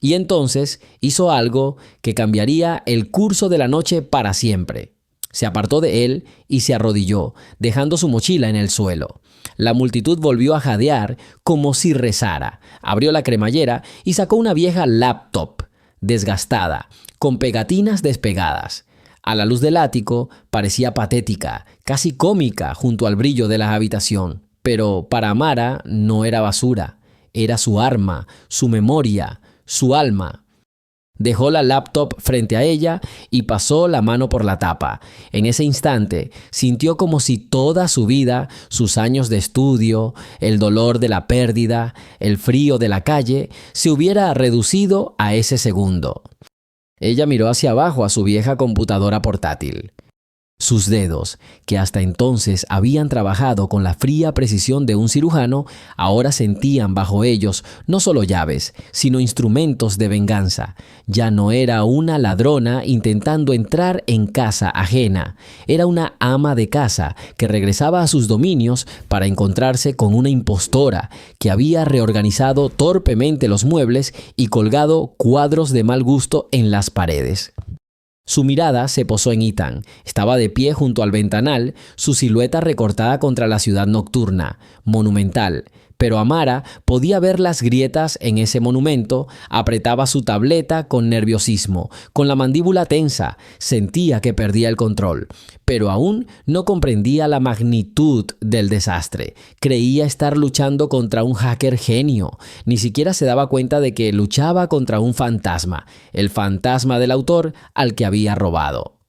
Y entonces hizo algo que cambiaría el curso de la noche para siempre. Se apartó de él y se arrodilló, dejando su mochila en el suelo. La multitud volvió a jadear como si rezara. Abrió la cremallera y sacó una vieja laptop, desgastada, con pegatinas despegadas. A la luz del ático parecía patética, casi cómica junto al brillo de la habitación. Pero para Amara no era basura. Era su arma, su memoria, su alma. Dejó la laptop frente a ella y pasó la mano por la tapa. En ese instante sintió como si toda su vida, sus años de estudio, el dolor de la pérdida, el frío de la calle, se hubiera reducido a ese segundo. Ella miró hacia abajo a su vieja computadora portátil. Sus dedos, que hasta entonces habían trabajado con la fría precisión de un cirujano, ahora sentían bajo ellos no solo llaves, sino instrumentos de venganza. Ya no era una ladrona intentando entrar en casa ajena. Era una ama de casa que regresaba a sus dominios para encontrarse con una impostora que había reorganizado torpemente los muebles y colgado cuadros de mal gusto en las paredes. Su mirada se posó en Ethan. Estaba de pie junto al ventanal, su silueta recortada contra la ciudad nocturna, monumental. Pero Amara podía ver las grietas en ese monumento, apretaba su tableta con nerviosismo, con la mandíbula tensa, sentía que perdía el control. Pero aún no comprendía la magnitud del desastre. Creía estar luchando contra un hacker genio. Ni siquiera se daba cuenta de que luchaba contra un fantasma, el fantasma del autor al que había robado.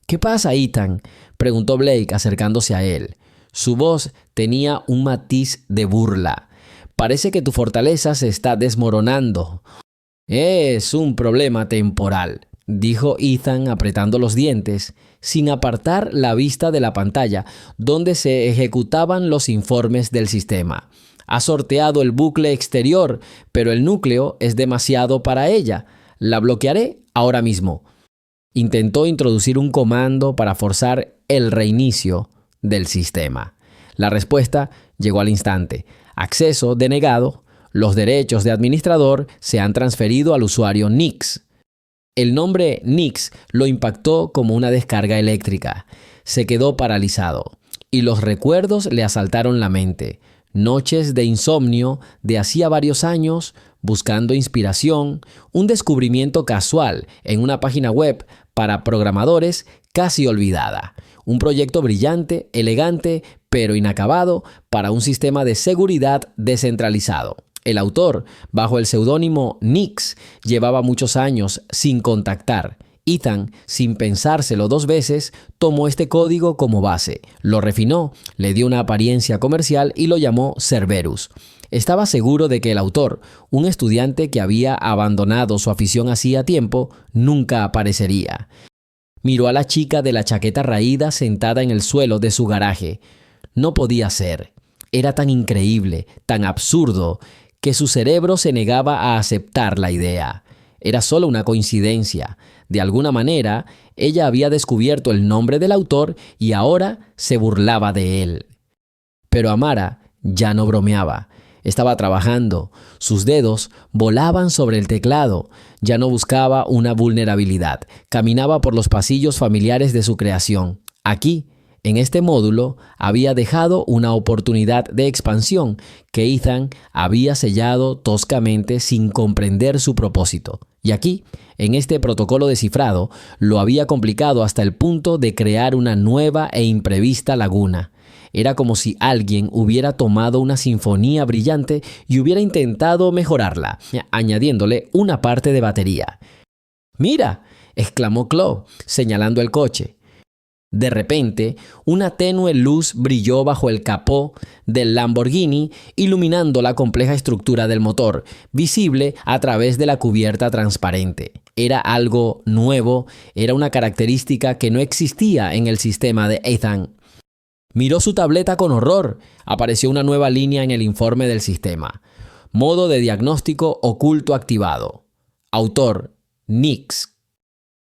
«¿Qué pasa, Ethan?», preguntó Blake acercándose a él. Su voz tenía un matiz de burla. «Parece que tu fortaleza se está desmoronando». «Es un problema temporal», dijo Ethan apretando los dientes, sin apartar la vista de la pantalla donde se ejecutaban los informes del sistema. «Ha sorteado el bucle exterior, pero el núcleo es demasiado para ella. La bloquearé ahora mismo». Intentó introducir un comando para forzar el reinicio del sistema. La respuesta llegó al instante. Acceso denegado. Los derechos de administrador se han transferido al usuario Nix. El nombre Nix lo impactó como una descarga eléctrica. Se quedó paralizado y los recuerdos le asaltaron la mente. Noches de insomnio de hacía varios años, buscando inspiración, un descubrimiento casual en una página web para programadores casi olvidada. Un proyecto brillante, elegante, pero inacabado para un sistema de seguridad descentralizado. El autor, bajo el seudónimo Nix, llevaba muchos años sin contactar Ethan, sin pensárselo 2 veces, tomó este código como base, lo refinó, le dio una apariencia comercial y lo llamó Cerberus. Estaba seguro de que el autor, un estudiante que había abandonado su afición hacía tiempo, nunca aparecería. Miró a la chica de la chaqueta raída sentada en el suelo de su garaje. No podía ser. Era tan increíble, tan absurdo, que su cerebro se negaba a aceptar la idea. Era solo una coincidencia. De alguna manera, ella había descubierto el nombre del autor y ahora se burlaba de él. Pero Amara ya no bromeaba. Estaba trabajando. Sus dedos volaban sobre el teclado. Ya no buscaba una vulnerabilidad. Caminaba por los pasillos familiares de su creación. Aquí, en este módulo, había dejado una oportunidad de expansión que Ethan había sellado toscamente sin comprender su propósito. Y aquí, en este protocolo descifrado, lo había complicado hasta el punto de crear una nueva e imprevista laguna. Era como si alguien hubiera tomado una sinfonía brillante y hubiera intentado mejorarla, añadiéndole una parte de batería. «¡Mira!», exclamó Chloe, señalando el coche. De repente, una tenue luz brilló bajo el capó del Lamborghini, iluminando la compleja estructura del motor, visible a través de la cubierta transparente. Era algo nuevo, era una característica que no existía en el sistema de Ethan. Miró su tableta con horror. Apareció una nueva línea en el informe del sistema. Modo de diagnóstico oculto activado. Autor, Nix.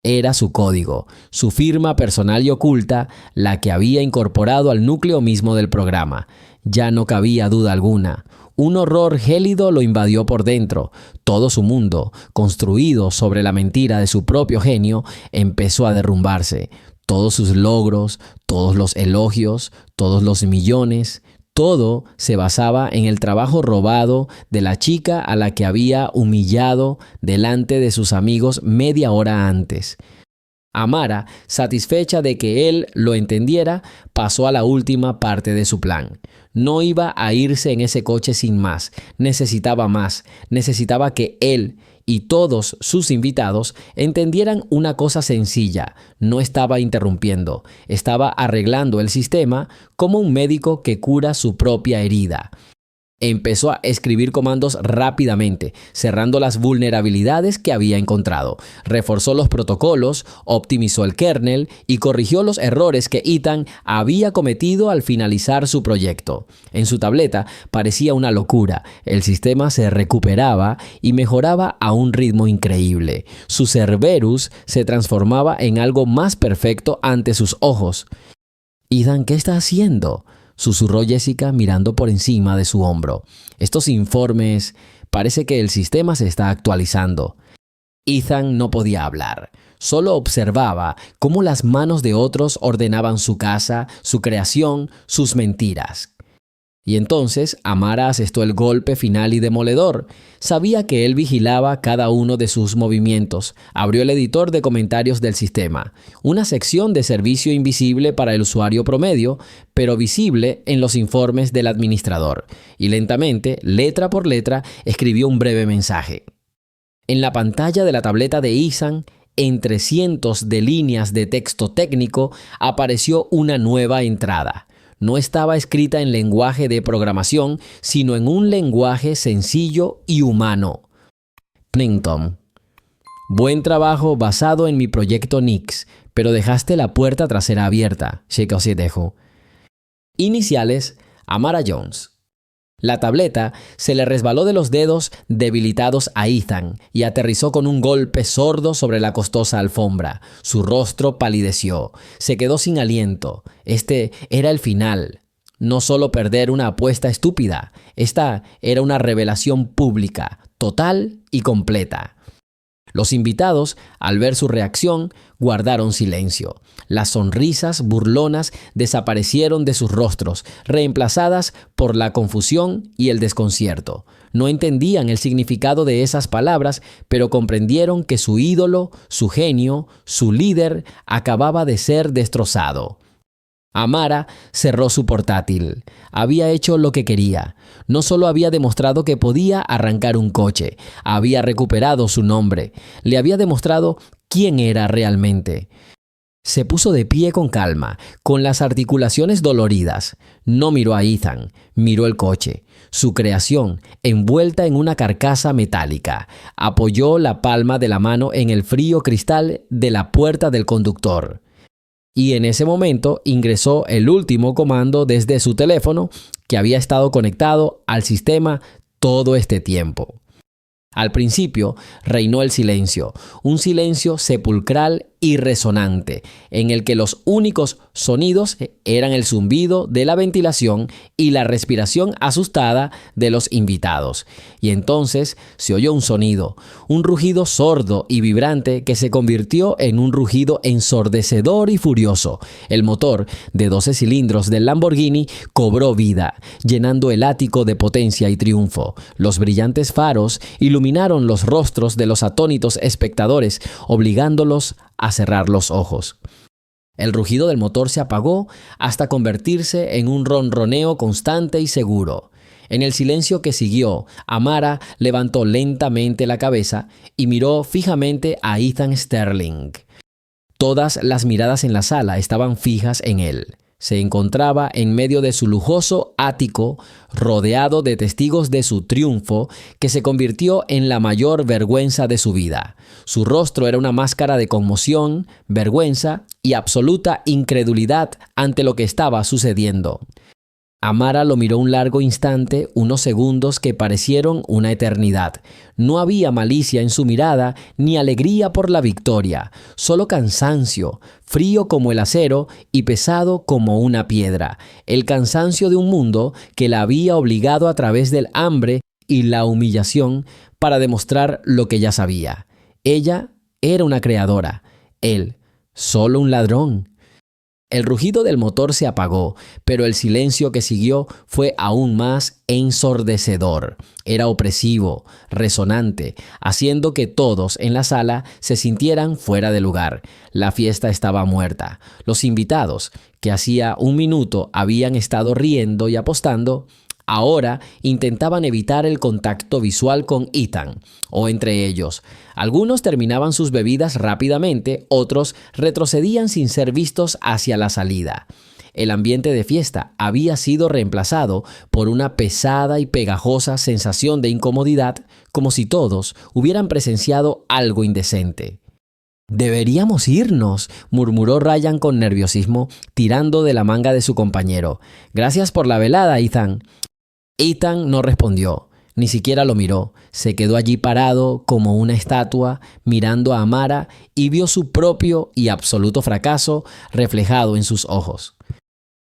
Era su código, su firma personal y oculta, la que había incorporado al núcleo mismo del programa. Ya no cabía duda alguna. Un horror gélido lo invadió por dentro. Todo su mundo, construido sobre la mentira de su propio genio, empezó a derrumbarse. Todos sus logros, todos los elogios, todos los millones, todo se basaba en el trabajo robado de la chica a la que había humillado delante de sus amigos media hora antes. Amara, satisfecha de que él lo entendiera, pasó a la última parte de su plan. No iba a irse en ese coche sin más. Necesitaba más. Necesitaba que él y todos sus invitados entendieran una cosa sencilla. No estaba interrumpiendo. Estaba arreglando el sistema como un médico que cura su propia herida. Empezó a escribir comandos rápidamente, cerrando las vulnerabilidades que había encontrado. Reforzó los protocolos, optimizó el kernel y corrigió los errores que Ethan había cometido al finalizar su proyecto. En su tableta parecía una locura. El sistema se recuperaba y mejoraba a un ritmo increíble. Su Cerberus se transformaba en algo más perfecto ante sus ojos. «Ethan, ¿qué está haciendo?», susurró Jessica mirando por encima de su hombro. «Estos informes, parece que el sistema se está actualizando». Ethan no podía hablar. Solo observaba cómo las manos de otros ordenaban su casa, su creación, sus mentiras. Y entonces Amara asestó el golpe final y demoledor. Sabía que él vigilaba cada uno de sus movimientos. Abrió el editor de comentarios del sistema, una sección de servicio invisible para el usuario promedio, pero visible en los informes del administrador. Y lentamente, letra por letra, escribió un breve mensaje. En la pantalla de la tableta de Ethan, entre cientos de líneas de texto técnico, apareció una nueva entrada. No estaba escrita en lenguaje de programación, sino en un lenguaje sencillo y humano. Pennington. Buen trabajo basado en mi proyecto Nix, pero dejaste la puerta trasera abierta. Dejo. Iniciales, Amara Jones. La tableta se le resbaló de los dedos debilitados a Ethan y aterrizó con un golpe sordo sobre la costosa alfombra. Su rostro palideció. Se quedó sin aliento. Este era el final. No solo perder una apuesta estúpida. Esta era una revelación pública, total y completa. Los invitados, al ver su reacción, guardaron silencio. Las sonrisas burlonas desaparecieron de sus rostros, reemplazadas por la confusión y el desconcierto. No entendían el significado de esas palabras, pero comprendieron que su ídolo, su genio, su líder, acababa de ser destrozado. Amara cerró su portátil. Había hecho lo que quería. No solo había demostrado que podía arrancar un coche, había recuperado su nombre. Le había demostrado quién era realmente. Se puso de pie con calma, con las articulaciones doloridas. No miró a Ethan, miró el coche, su creación, envuelta en una carcasa metálica. Apoyó la palma de la mano en el frío cristal de la puerta del conductor. Y en ese momento ingresó el último comando desde su teléfono, que había estado conectado al sistema todo este tiempo. Al principio reinó el silencio, un silencio sepulcral y resonante, en el que los únicos sonidos eran el zumbido de la ventilación y la respiración asustada de los invitados. Y entonces se oyó un sonido, un rugido sordo y vibrante que se convirtió en un rugido ensordecedor y furioso. El motor de 12 cilindros del Lamborghini cobró vida, llenando el ático de potencia y triunfo. Los brillantes faros iluminaron los rostros de los atónitos espectadores, obligándolos a cerrar los ojos. El rugido del motor se apagó hasta convertirse en un ronroneo constante y seguro. En el silencio que siguió, Amara levantó lentamente la cabeza y miró fijamente a Ethan Sterling. Todas las miradas en la sala estaban fijas en él. Se encontraba en medio de su lujoso ático, rodeado de testigos de su triunfo, que se convirtió en la mayor vergüenza de su vida. Su rostro era una máscara de conmoción, vergüenza y absoluta incredulidad ante lo que estaba sucediendo. Amara lo miró un largo instante, unos segundos que parecieron una eternidad. No había malicia en su mirada, ni alegría por la victoria, solo cansancio, frío como el acero y pesado como una piedra. El cansancio de un mundo que la había obligado a través del hambre y la humillación para demostrar lo que ya sabía. Ella era una creadora, él, solo un ladrón. El rugido del motor se apagó, pero el silencio que siguió fue aún más ensordecedor. Era opresivo, resonante, haciendo que todos en la sala se sintieran fuera de lugar. La fiesta estaba muerta. Los invitados, que hacía un minuto habían estado riendo y apostando, ahora intentaban evitar el contacto visual con Ethan, o entre ellos. Algunos terminaban sus bebidas rápidamente, otros retrocedían sin ser vistos hacia la salida. El ambiente de fiesta había sido reemplazado por una pesada y pegajosa sensación de incomodidad, como si todos hubieran presenciado algo indecente. «Deberíamos irnos», murmuró Ryan con nerviosismo, tirando de la manga de su compañero. «Gracias por la velada, Ethan». Ethan no respondió, ni siquiera lo miró. Se quedó allí parado como una estatua, mirando a Amara, y vio su propio y absoluto fracaso reflejado en sus ojos.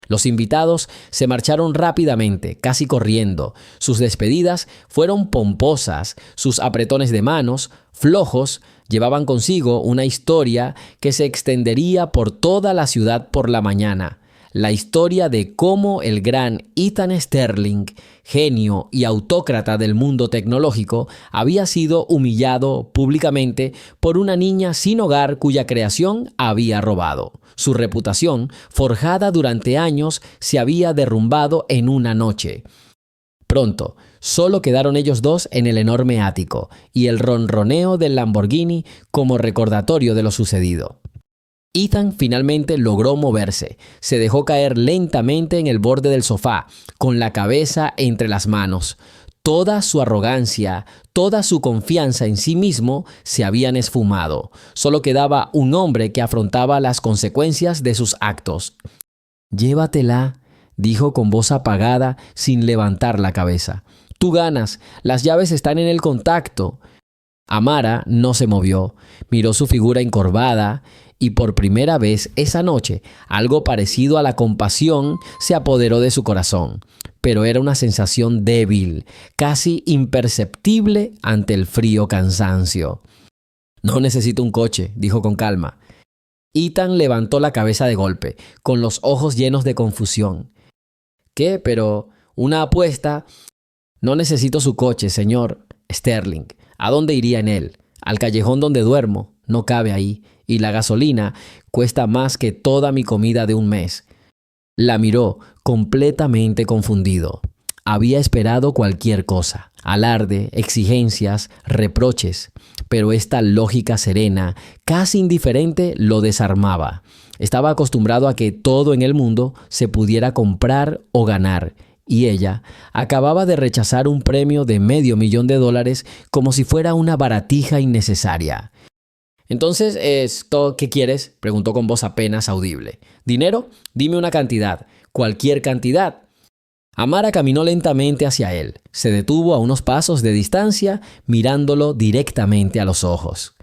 Los invitados se marcharon rápidamente, casi corriendo. Sus despedidas fueron pomposas, sus apretones de manos, flojos, llevaban consigo una historia que se extendería por toda la ciudad por la mañana. La historia de cómo el gran Ethan Sterling, genio y autócrata del mundo tecnológico, había sido humillado públicamente por una niña sin hogar cuya creación había robado. Su reputación, forjada durante años, se había derrumbado en una noche. Pronto, solo quedaron ellos dos en el enorme ático y el ronroneo del Lamborghini como recordatorio de lo sucedido. Ethan finalmente logró moverse. Se dejó caer lentamente en el borde del sofá, con la cabeza entre las manos. Toda su arrogancia, toda su confianza en sí mismo se habían esfumado. Solo quedaba un hombre que afrontaba las consecuencias de sus actos. «Llévatela», dijo con voz apagada, sin levantar la cabeza. «Tú ganas, las llaves están en el contacto». Amara no se movió, miró su figura encorvada, y por primera vez esa noche algo parecido a la compasión se apoderó de su corazón. Pero era una sensación débil, casi imperceptible ante el frío cansancio. «No necesito un coche», dijo con calma. Ethan levantó la cabeza de golpe, con los ojos llenos de confusión. «¿Qué? Pero una apuesta...» «No necesito su coche, señor Sterling. ¿A dónde iría en él? Al callejón donde duermo. No cabe ahí. Y la gasolina cuesta más que toda mi comida de un mes». La miró completamente confundido. había esperado cualquier cosa: alarde, exigencias, reproches. Pero esta lógica serena, casi indiferente, lo desarmaba. Estaba acostumbrado a que todo en el mundo se pudiera comprar o ganar, y ella acababa de rechazar un premio de $500,000 como si fuera una baratija innecesaria. «Entonces, ¿esto qué quieres?», preguntó con voz apenas audible. «¿Dinero? Dime una cantidad, cualquier cantidad». Amara caminó lentamente hacia él. Se detuvo a unos pasos de distancia, mirándolo directamente a los ojos.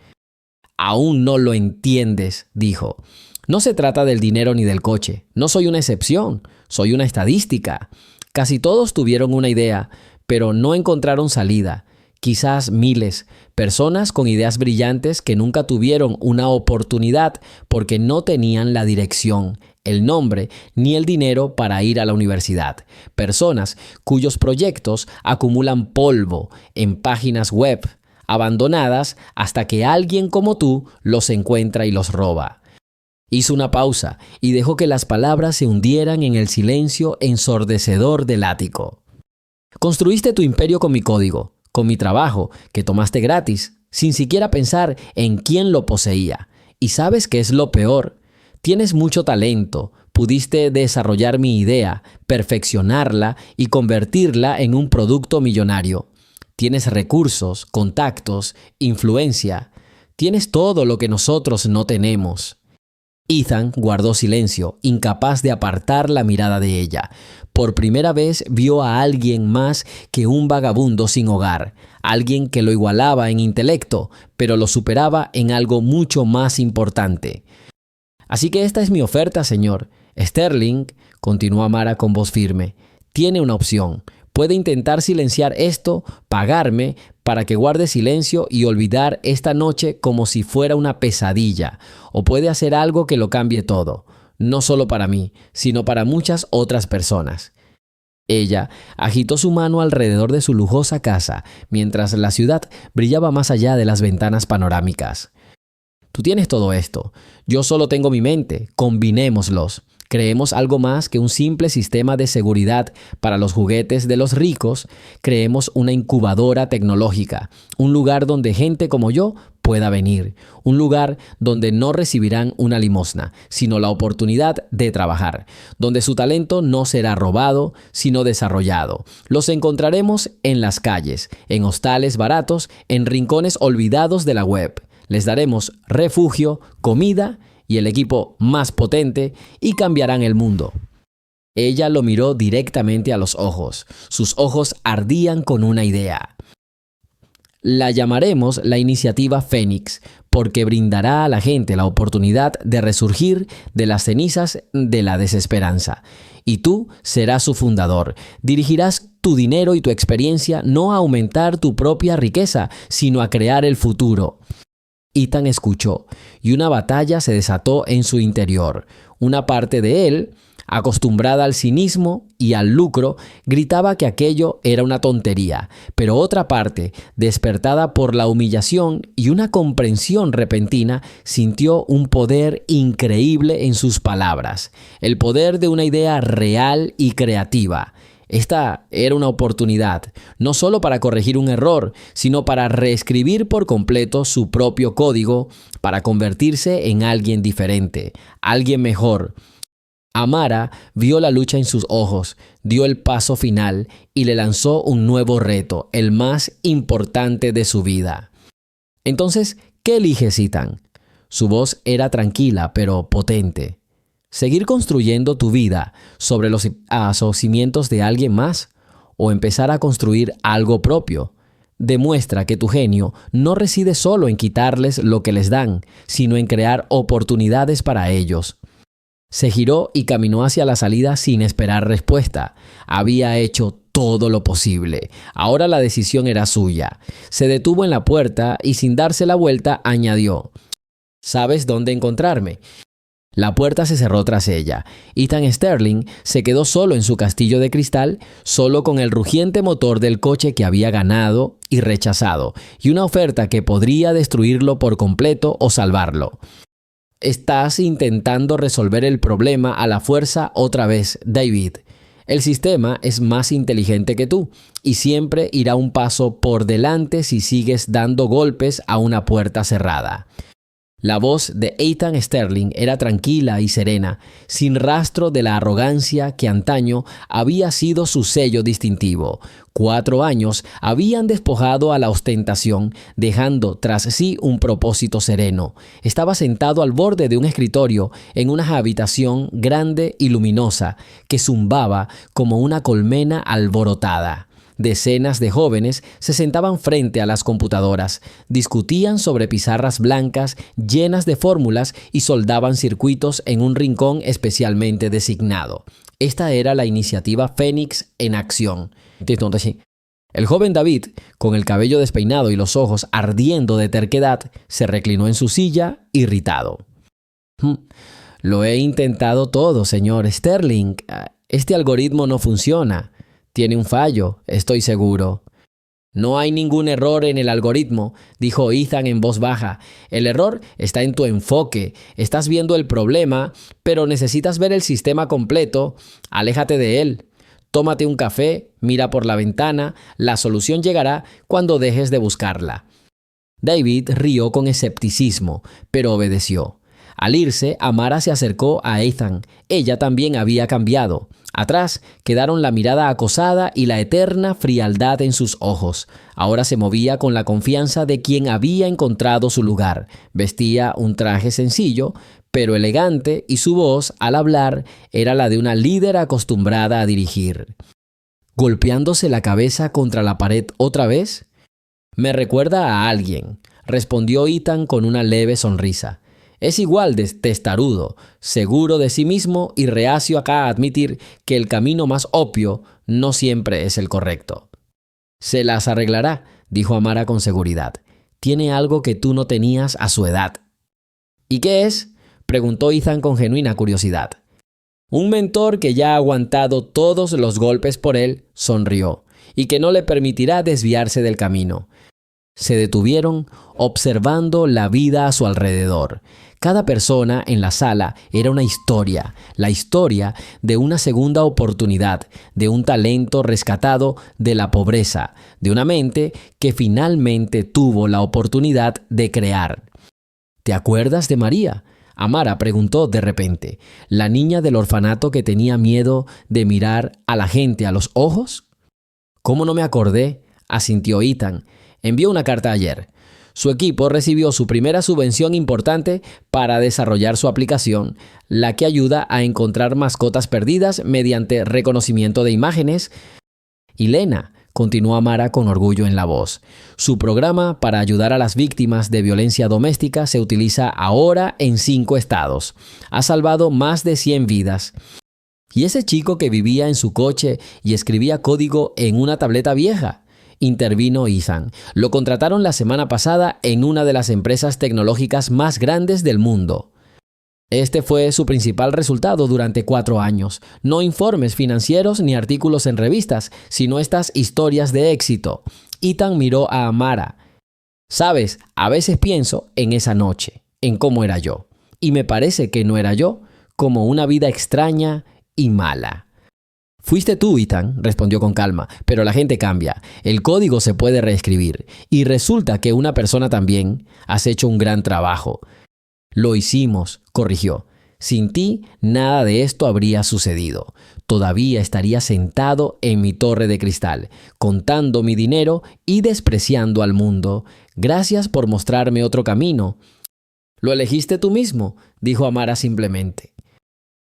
«Aún no lo entiendes», dijo. «No se trata del dinero ni del coche. No soy una excepción, soy una estadística. Casi todos tuvieron una idea, pero no encontraron salida. Quizás miles, personas con ideas brillantes que nunca tuvieron una oportunidad porque no tenían la dirección, el nombre ni el dinero para ir a la universidad. Personas cuyos proyectos acumulan polvo en páginas web, abandonadas hasta que alguien como tú los encuentra y los roba». Hizo una pausa y dejó que las palabras se hundieran en el silencio ensordecedor del ático. «Construiste tu imperio con mi código, con mi trabajo, que tomaste gratis, sin siquiera pensar en quién lo poseía. ¿Y sabes qué es lo peor? Tienes mucho talento, pudiste desarrollar mi idea, perfeccionarla y convertirla en un producto millonario. Tienes recursos, contactos, influencia. Tienes todo lo que nosotros no tenemos». Ethan guardó silencio, incapaz de apartar la mirada de ella. Por primera vez vio a alguien más que un vagabundo sin hogar, alguien que lo igualaba en intelecto, pero lo superaba en algo mucho más importante. «Así que esta es mi oferta, señor. Sterling», continuó Amara con voz firme, «tiene una opción. Puede intentar silenciar esto, pagarme para que guarde silencio y olvidar esta noche como si fuera una pesadilla, o puede hacer algo que lo cambie todo, no solo para mí, sino para muchas otras personas». Ella agitó su mano alrededor de su lujosa casa, mientras la ciudad brillaba más allá de las ventanas panorámicas. «Tú tienes todo esto. Yo solo tengo mi mente. Combinémoslos. Creemos algo más que un simple sistema de seguridad para los juguetes de los ricos. Creemos una incubadora tecnológica, un lugar donde gente como yo pueda venir, un lugar donde no recibirán una limosna, sino la oportunidad de trabajar, donde su talento no será robado, sino desarrollado. Los encontraremos en las calles, en hostales baratos, en rincones olvidados de la web. Les daremos refugio, comida y el equipo más potente, y cambiarán el mundo». Ella lo miró directamente a los ojos. Sus ojos ardían con una idea. «La llamaremos la iniciativa Fénix, porque brindará a la gente la oportunidad de resurgir de las cenizas de la desesperanza. Y tú serás su fundador. Dirigirás tu dinero y tu experiencia no a aumentar tu propia riqueza, sino a crear el futuro». Ethan escuchó, y una batalla se desató en su interior. Una parte de él, acostumbrada al cinismo y al lucro, gritaba que aquello era una tontería, pero otra parte, despertada por la humillación y una comprensión repentina, sintió un poder increíble en sus palabras, el poder de una idea real y creativa. Esta era una oportunidad, no solo para corregir un error, sino para reescribir por completo su propio código, para convertirse en alguien diferente, alguien mejor. Amara vio la lucha en sus ojos, dio el paso final y le lanzó un nuevo reto, el más importante de su vida. «Entonces, ¿qué eliges, Ethan?». Su voz era tranquila, pero potente. ¿Seguir construyendo tu vida sobre los cimientos de alguien más o empezar a construir algo propio? Demuestra que tu genio no reside solo en quitarles lo que les dan, sino en crear oportunidades para ellos. Se giró y caminó hacia la salida sin esperar respuesta. Había hecho todo lo posible. Ahora la decisión era suya. Se detuvo en la puerta y sin darse la vuelta añadió: «¿Sabes dónde encontrarme?». La puerta se cerró tras ella. Ethan Sterling se quedó solo en su castillo de cristal, solo con el rugiente motor del coche que había ganado y rechazado, y una oferta que podría destruirlo por completo o salvarlo. «Estás intentando resolver el problema a la fuerza otra vez, David». El sistema es más inteligente que tú y siempre irá un paso por delante si sigues dando golpes a una puerta cerrada. La voz de Ethan Sterling era tranquila y serena, sin rastro de la arrogancia que antaño había sido su sello distintivo. 4 años habían despojado a la ostentación, dejando tras sí un propósito sereno. Estaba sentado al borde de un escritorio en una habitación grande y luminosa que zumbaba como una colmena alborotada. Decenas de jóvenes se sentaban frente a las computadoras, discutían sobre pizarras blancas llenas de fórmulas y soldaban circuitos en un rincón especialmente designado. Esta era la iniciativa Fénix en acción. El joven David, con el cabello despeinado y los ojos ardiendo de terquedad, se reclinó en su silla, irritado. Lo he intentado todo, señor Sterling. Este algoritmo no funciona. Tiene un fallo, estoy seguro. No hay ningún error en el algoritmo, dijo Ethan en voz baja. El error está en tu enfoque. Estás viendo el problema, pero necesitas ver el sistema completo. Aléjate de él. Tómate un café, mira por la ventana. La solución llegará cuando dejes de buscarla. David rió con escepticismo, pero obedeció. Al irse, Amara se acercó a Ethan. Ella también había cambiado. Atrás quedaron la mirada acosada y la eterna frialdad en sus ojos. Ahora se movía con la confianza de quien había encontrado su lugar. Vestía un traje sencillo, pero elegante, y su voz, al hablar, era la de una líder acostumbrada a dirigir. ¿Golpeándose la cabeza contra la pared otra vez? Me recuerda a alguien, respondió Ethan con una leve sonrisa. Es igual de testarudo, seguro de sí mismo y reacio a admitir que el camino más obvio no siempre es el correcto. Se las arreglará, dijo Amara con seguridad. Tiene algo que tú no tenías a su edad. ¿Y qué es?, preguntó Ethan con genuina curiosidad. Un mentor que ya ha aguantado todos los golpes por él, sonrió, y que no le permitirá desviarse del camino. Se detuvieron observando la vida a su alrededor. Cada persona en la sala era una historia, la historia de una segunda oportunidad, de un talento rescatado de la pobreza, de una mente que finalmente tuvo la oportunidad de crear. ¿Te acuerdas de María?, Amara preguntó de repente, la niña del orfanato que tenía miedo de mirar a la gente a los ojos. ¿Cómo no me acordé?, asintió Ethan. Envió una carta ayer. Su equipo recibió su primera subvención importante para desarrollar su aplicación, la que ayuda a encontrar mascotas perdidas mediante reconocimiento de imágenes. Y Lena, continuó Amara con orgullo en la voz. Su programa para ayudar a las víctimas de violencia doméstica se utiliza ahora en 5 estados. Ha salvado más de 100 vidas. ¿Y ese chico que vivía en su coche y escribía código en una tableta vieja?, intervino Ethan. Lo contrataron la semana pasada en una de las empresas tecnológicas más grandes del mundo. Este fue su principal resultado durante 4 años. No informes financieros ni artículos en revistas, sino estas historias de éxito. Ethan miró a Amara. Sabes, a veces pienso en esa noche, en cómo era yo. Y me parece que no era yo, como una vida extraña y mala. Fuiste tú, Ethan, respondió con calma, pero la gente cambia. El código se puede reescribir. Y resulta que una persona también. Has hecho un gran trabajo. Lo hicimos, corrigió. Sin ti, nada de esto habría sucedido. Todavía estaría sentado en mi torre de cristal, contando mi dinero y despreciando al mundo. Gracias por mostrarme otro camino. Lo elegiste tú mismo, dijo Amara simplemente.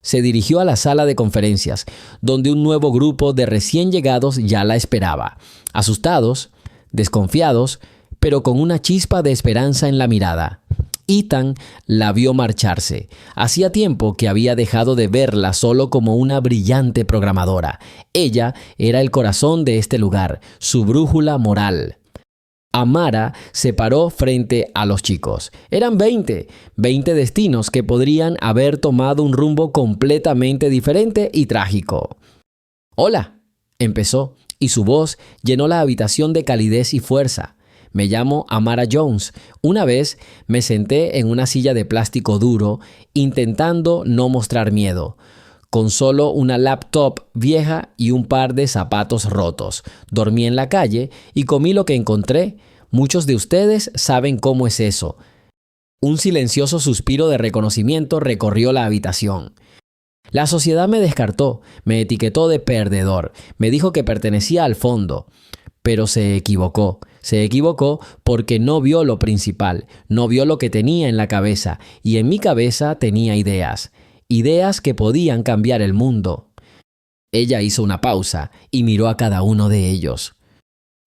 Se dirigió a la sala de conferencias, donde un nuevo grupo de recién llegados ya la esperaba. Asustados, desconfiados, pero con una chispa de esperanza en la mirada. Ethan la vio marcharse. Hacía tiempo que había dejado de verla solo como una brillante programadora. Ella era el corazón de este lugar, su brújula moral. Amara se paró frente a los chicos. Eran 20 destinos que podrían haber tomado un rumbo completamente diferente y trágico. «Hola», empezó, y su voz llenó la habitación de calidez y fuerza. «Me llamo Amara Jones. Una vez me senté en una silla de plástico duro, intentando no mostrar miedo. con solo una laptop vieja y un par de zapatos rotos. Dormí en la calle y comí lo que encontré. Muchos de ustedes saben cómo es eso. Un silencioso suspiro de reconocimiento recorrió la habitación. La sociedad me descartó, me etiquetó de perdedor, me dijo que pertenecía al fondo. Pero se equivocó porque no vio lo principal, no vio lo que tenía en la cabeza, y en mi cabeza tenía ideas que podían cambiar el mundo. Ella hizo una pausa y miró a cada uno de ellos.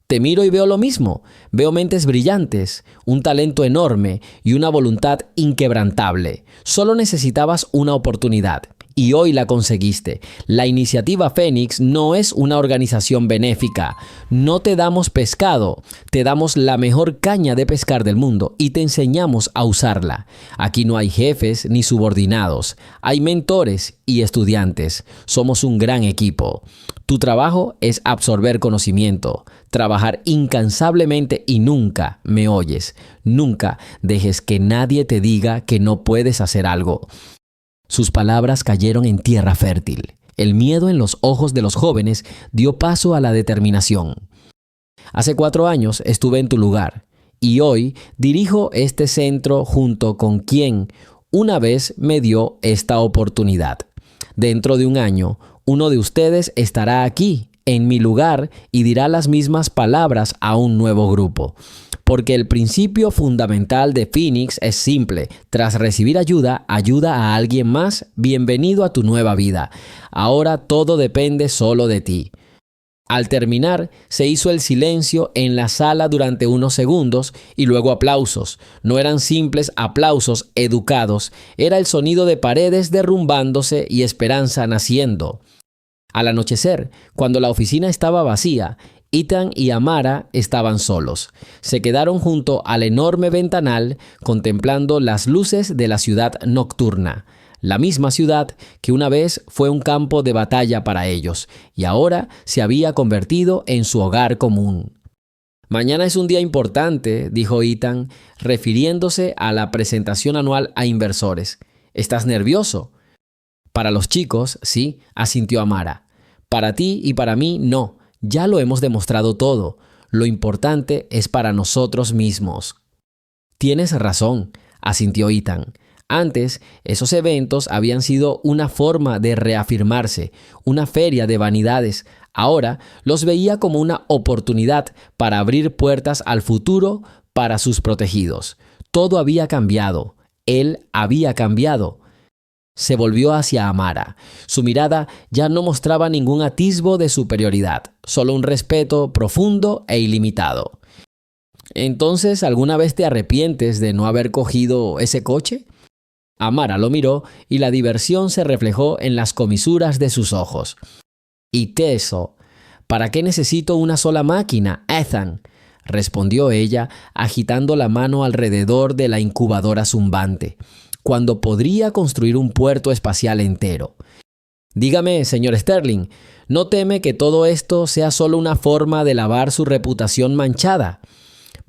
Te miro y veo lo mismo, veo mentes brillantes, un talento enorme y una voluntad inquebrantable. Solo necesitabas una oportunidad. Y hoy la conseguiste. La Iniciativa Fénix no es una organización benéfica. No te damos pescado, te damos la mejor caña de pescar del mundo y te enseñamos a usarla. Aquí no hay jefes ni subordinados. Hay mentores y estudiantes. Somos un gran equipo. Tu trabajo es absorber conocimiento, trabajar incansablemente y nunca, ¿me oyes? Nunca dejes que nadie te diga que no puedes hacer algo. Sus palabras cayeron en tierra fértil. El miedo en los ojos de los jóvenes dio paso a la determinación. Hace 4 años estuve en tu lugar y hoy dirijo este centro junto con quien una vez me dio esta oportunidad. Dentro de un año, uno de ustedes estará aquí, en mi lugar, y dirá las mismas palabras a un nuevo grupo. Porque el principio fundamental de Phoenix es simple. Tras recibir ayuda, ayuda a alguien más. Bienvenido a tu nueva vida. Ahora todo depende solo de ti. Al terminar, se hizo el silencio en la sala durante unos segundos y luego aplausos. No eran simples aplausos educados, era el sonido de paredes derrumbándose y esperanza naciendo. Al anochecer, cuando la oficina estaba vacía, Ethan y Amara estaban solos. Se quedaron junto al enorme ventanal contemplando las luces de la ciudad nocturna. La misma ciudad que una vez fue un campo de batalla para ellos y ahora se había convertido en su hogar común. Mañana es un día importante, dijo Ethan, refiriéndose a la presentación anual a inversores. ¿Estás nervioso? Para los chicos, sí, asintió Amara. Para ti y para mí, no. Ya lo hemos demostrado todo. Lo importante es para nosotros mismos. Tienes razón, asintió Ethan. Antes, esos eventos habían sido una forma de reafirmarse, una feria de vanidades. Ahora los veía como una oportunidad para abrir puertas al futuro para sus protegidos. Todo había cambiado. Él había cambiado. Se volvió hacia Amara. Su mirada ya no mostraba ningún atisbo de superioridad, solo un respeto profundo e ilimitado. ¿Entonces alguna vez te arrepientes de no haber cogido ese coche? Amara lo miró y la diversión se reflejó en las comisuras de sus ojos. ¿Y teso? ¿Para qué necesito una sola máquina, Ethan?, respondió ella, agitando la mano alrededor de la incubadora zumbante, cuando podría construir un puerto espacial entero. Dígame, señor Sterling, ¿no teme que todo esto sea solo una forma de lavar su reputación manchada?,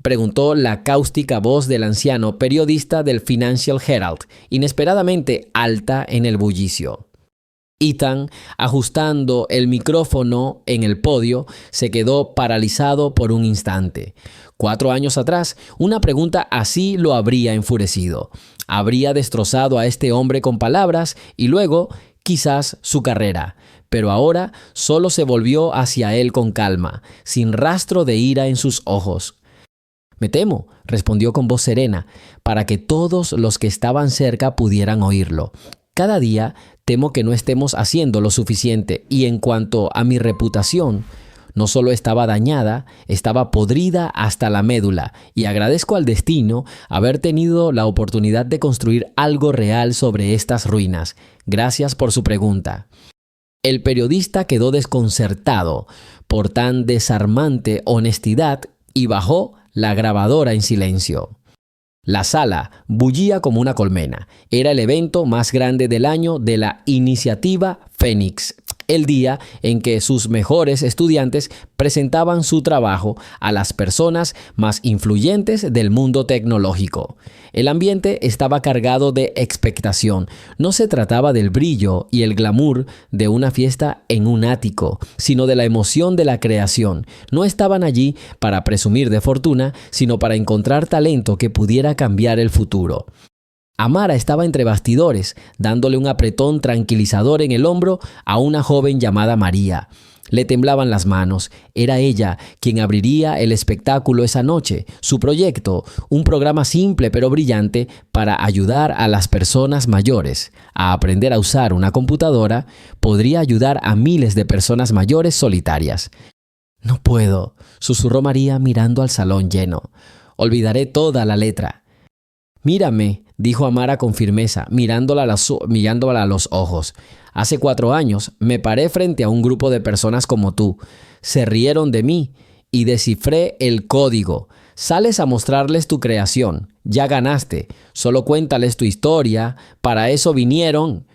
preguntó la cáustica voz del anciano periodista del Financial Herald, inesperadamente alta en el bullicio. Ethan, ajustando el micrófono en el podio, se quedó paralizado por un instante. 4 años atrás, una pregunta así lo habría enfurecido. Habría destrozado a este hombre con palabras y luego, quizás, su carrera. Pero ahora solo se volvió hacia él con calma, sin rastro de ira en sus ojos. «Me temo», respondió con voz serena, para que todos los que estaban cerca pudieran oírlo. «Cada día temo que no estemos haciendo lo suficiente, y en cuanto a mi reputación, no solo estaba dañada, estaba podrida hasta la médula, y agradezco al destino haber tenido la oportunidad de construir algo real sobre estas ruinas. Gracias por su pregunta». El periodista quedó desconcertado por tan desarmante honestidad y bajó la grabadora en silencio. La sala bullía como una colmena. Era el evento más grande del año de la Iniciativa Fénix. el día en que sus mejores estudiantes presentaban su trabajo a las personas más influyentes del mundo tecnológico. El ambiente estaba cargado de expectación. No se trataba del brillo y el glamour de una fiesta en un ático, sino de la emoción de la creación. No estaban allí para presumir de fortuna, sino para encontrar talento que pudiera cambiar el futuro. Amara estaba entre bastidores, dándole un apretón tranquilizador en el hombro a una joven llamada María. Le temblaban las manos. Era ella quien abriría el espectáculo esa noche. Su proyecto, un programa simple pero brillante para ayudar a las personas mayores a aprender a usar una computadora, podría ayudar a miles de personas mayores solitarias. «No puedo», susurró María mirando al salón lleno. «Olvidaré toda la letra». «Mírame», dijo Amara con firmeza, mirándola a los ojos. «Hace 4 años me paré frente a un grupo de personas como tú. Se rieron de mí y descifré el código. Sales a mostrarles tu creación. Ya ganaste. Solo cuéntales tu historia. Para eso vinieron».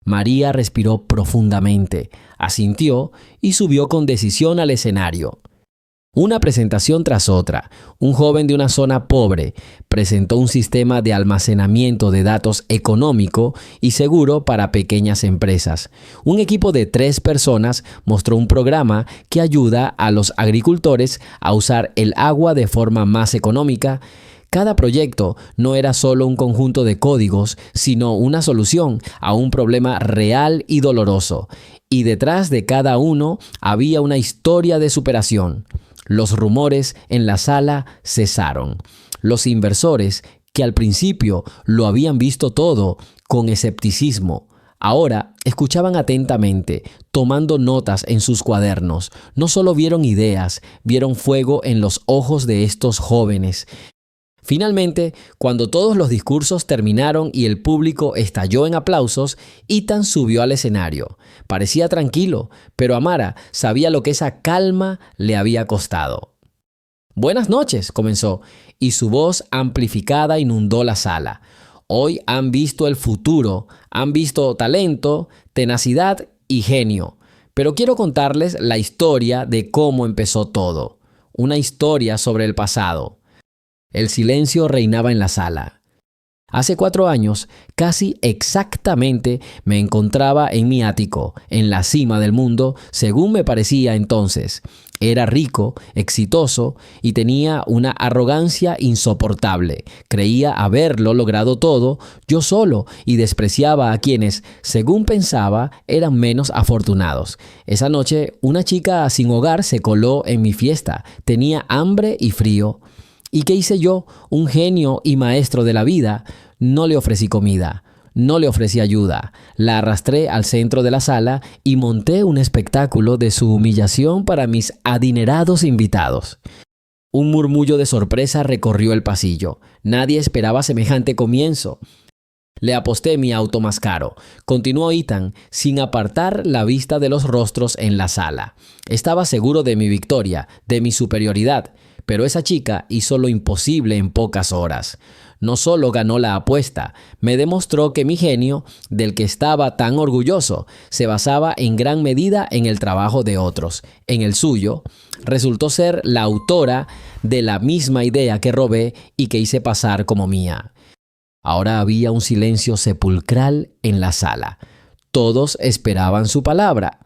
María respiró profundamente, asintió y subió con decisión al escenario. Una presentación tras otra, un joven de una zona pobre presentó un sistema de almacenamiento de datos económico y seguro para pequeñas empresas. Un equipo de 3 personas mostró un programa que ayuda a los agricultores a usar el agua de forma más económica. Cada proyecto no era solo un conjunto de códigos, sino una solución a un problema real y doloroso. Y detrás de cada uno había una historia de superación. Los rumores en la sala cesaron. Los inversores, que al principio lo habían visto todo con escepticismo, ahora escuchaban atentamente, tomando notas en sus cuadernos. No solo vieron ideas, vieron fuego en los ojos de estos jóvenes. Finalmente, cuando todos los discursos terminaron y el público estalló en aplausos, Ethan subió al escenario. Parecía tranquilo, pero Amara sabía lo que esa calma le había costado. «Buenas noches», comenzó, y su voz amplificada inundó la sala. «Hoy han visto el futuro, han visto talento, tenacidad y genio. Pero quiero contarles la historia de cómo empezó todo. Una historia sobre el pasado». El silencio reinaba en la sala. Hace 4 años, casi exactamente, me encontraba en mi ático, en la cima del mundo, según me parecía entonces. Era rico, exitoso y tenía una arrogancia insoportable. Creía haberlo logrado todo yo solo y despreciaba a quienes, según pensaba, eran menos afortunados. Esa noche, una chica sin hogar se coló en mi fiesta. Tenía hambre y frío. ¿Y qué hice yo, un genio y maestro de la vida? No le ofrecí comida, no le ofrecí ayuda. La arrastré al centro de la sala y monté un espectáculo de su humillación para mis adinerados invitados. Un murmullo de sorpresa recorrió el pasillo. Nadie esperaba semejante comienzo. Le aposté mi auto más caro, continuó Ethan, sin apartar la vista de los rostros en la sala. Estaba seguro de mi victoria, de mi superioridad. Pero esa chica hizo lo imposible en pocas horas. No solo ganó la apuesta, me demostró que mi genio, del que estaba tan orgulloso, se basaba en gran medida en el trabajo de otros. En el suyo, resultó ser la autora de la misma idea que robé y que hice pasar como mía. Ahora había un silencio sepulcral en la sala. Todos esperaban su palabra.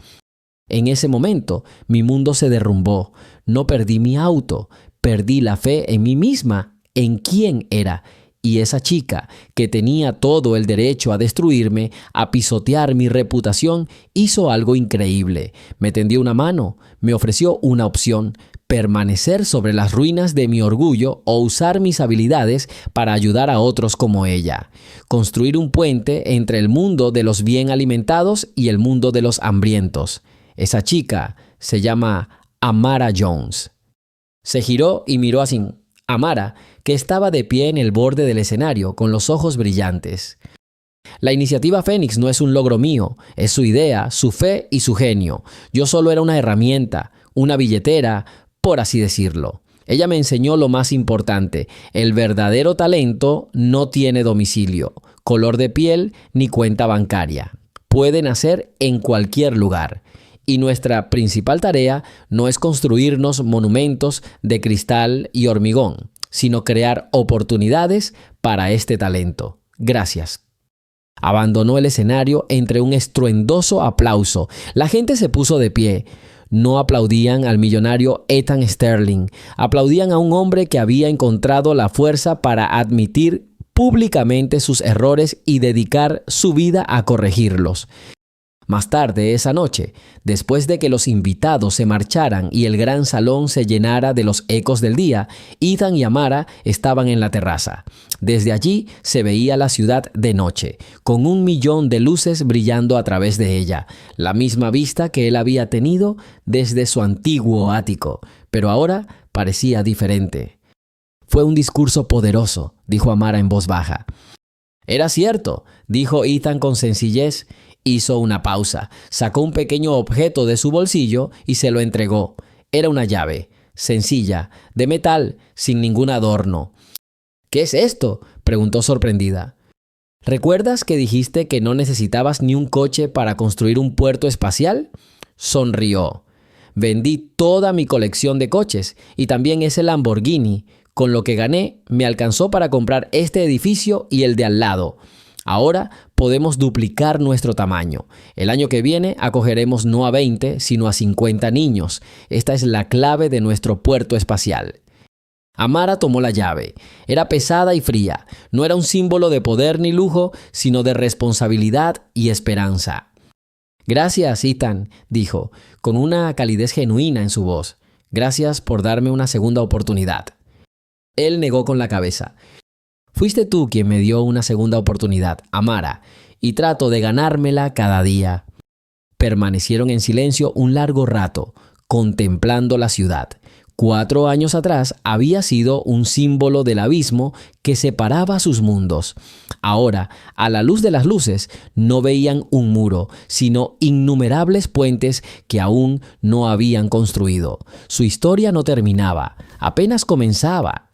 En ese momento, mi mundo se derrumbó. No perdí mi auto. Perdí la fe en mí misma, en quién era. Y esa chica, que tenía todo el derecho a destruirme, a pisotear mi reputación, hizo algo increíble. Me tendió una mano, me ofreció una opción: permanecer sobre las ruinas de mi orgullo o usar mis habilidades para ayudar a otros como ella. Construir un puente entre el mundo de los bien alimentados y el mundo de los hambrientos. Esa chica se llama Amara Jones. Se giró y miró hacia Amara, que estaba de pie en el borde del escenario, con los ojos brillantes. La iniciativa Fénix no es un logro mío, es su idea, su fe y su genio. Yo solo era una herramienta, una billetera, por así decirlo. Ella me enseñó lo más importante: el verdadero talento no tiene domicilio, color de piel ni cuenta bancaria. puede nacer en cualquier lugar. Y nuestra principal tarea no es construirnos monumentos de cristal y hormigón, sino crear oportunidades para este talento. Gracias. Abandonó el escenario entre un estruendoso aplauso. La gente se puso de pie. No aplaudían al millonario Ethan Sterling. Aplaudían a un hombre que había encontrado la fuerza para admitir públicamente sus errores y dedicar su vida a corregirlos. Más tarde esa noche, después de que los invitados se marcharan y el gran salón se llenara de los ecos del día, Ethan y Amara estaban en la terraza. Desde allí se veía la ciudad de noche, con 1.000.000 de luces brillando a través de ella, la misma vista que él había tenido desde su antiguo ático, pero ahora parecía diferente. Fue un discurso poderoso, dijo Amara en voz baja. Era cierto, dijo Ethan con sencillez. Hizo una pausa, sacó un pequeño objeto de su bolsillo y se lo entregó. Era una llave, sencilla, de metal, sin ningún adorno. ¿Qué es esto?, preguntó sorprendida. ¿Recuerdas que dijiste que no necesitabas ni un coche para construir un puerto espacial? Sonrió. Vendí toda mi colección de coches y también ese Lamborghini. Con lo que gané, me alcanzó para comprar este edificio y el de al lado. Ahora podemos duplicar nuestro tamaño. El año que viene acogeremos no a 20, sino a 50 niños. Esta es la clave de nuestro puerto espacial. Amara tomó la llave. Era pesada y fría. No era un símbolo de poder ni lujo, sino de responsabilidad y esperanza. Gracias, Ethan, dijo, con una calidez genuina en su voz. Gracias por darme una segunda oportunidad. Él negó con la cabeza. Fuiste tú quien me dio una segunda oportunidad, Amara, y trato de ganármela cada día. Permanecieron en silencio un largo rato, contemplando la ciudad. 4 años atrás había sido un símbolo del abismo que separaba sus mundos. Ahora, a la luz de las luces, no veían un muro, sino innumerables puentes que aún no habían construido. Su historia no terminaba, apenas comenzaba.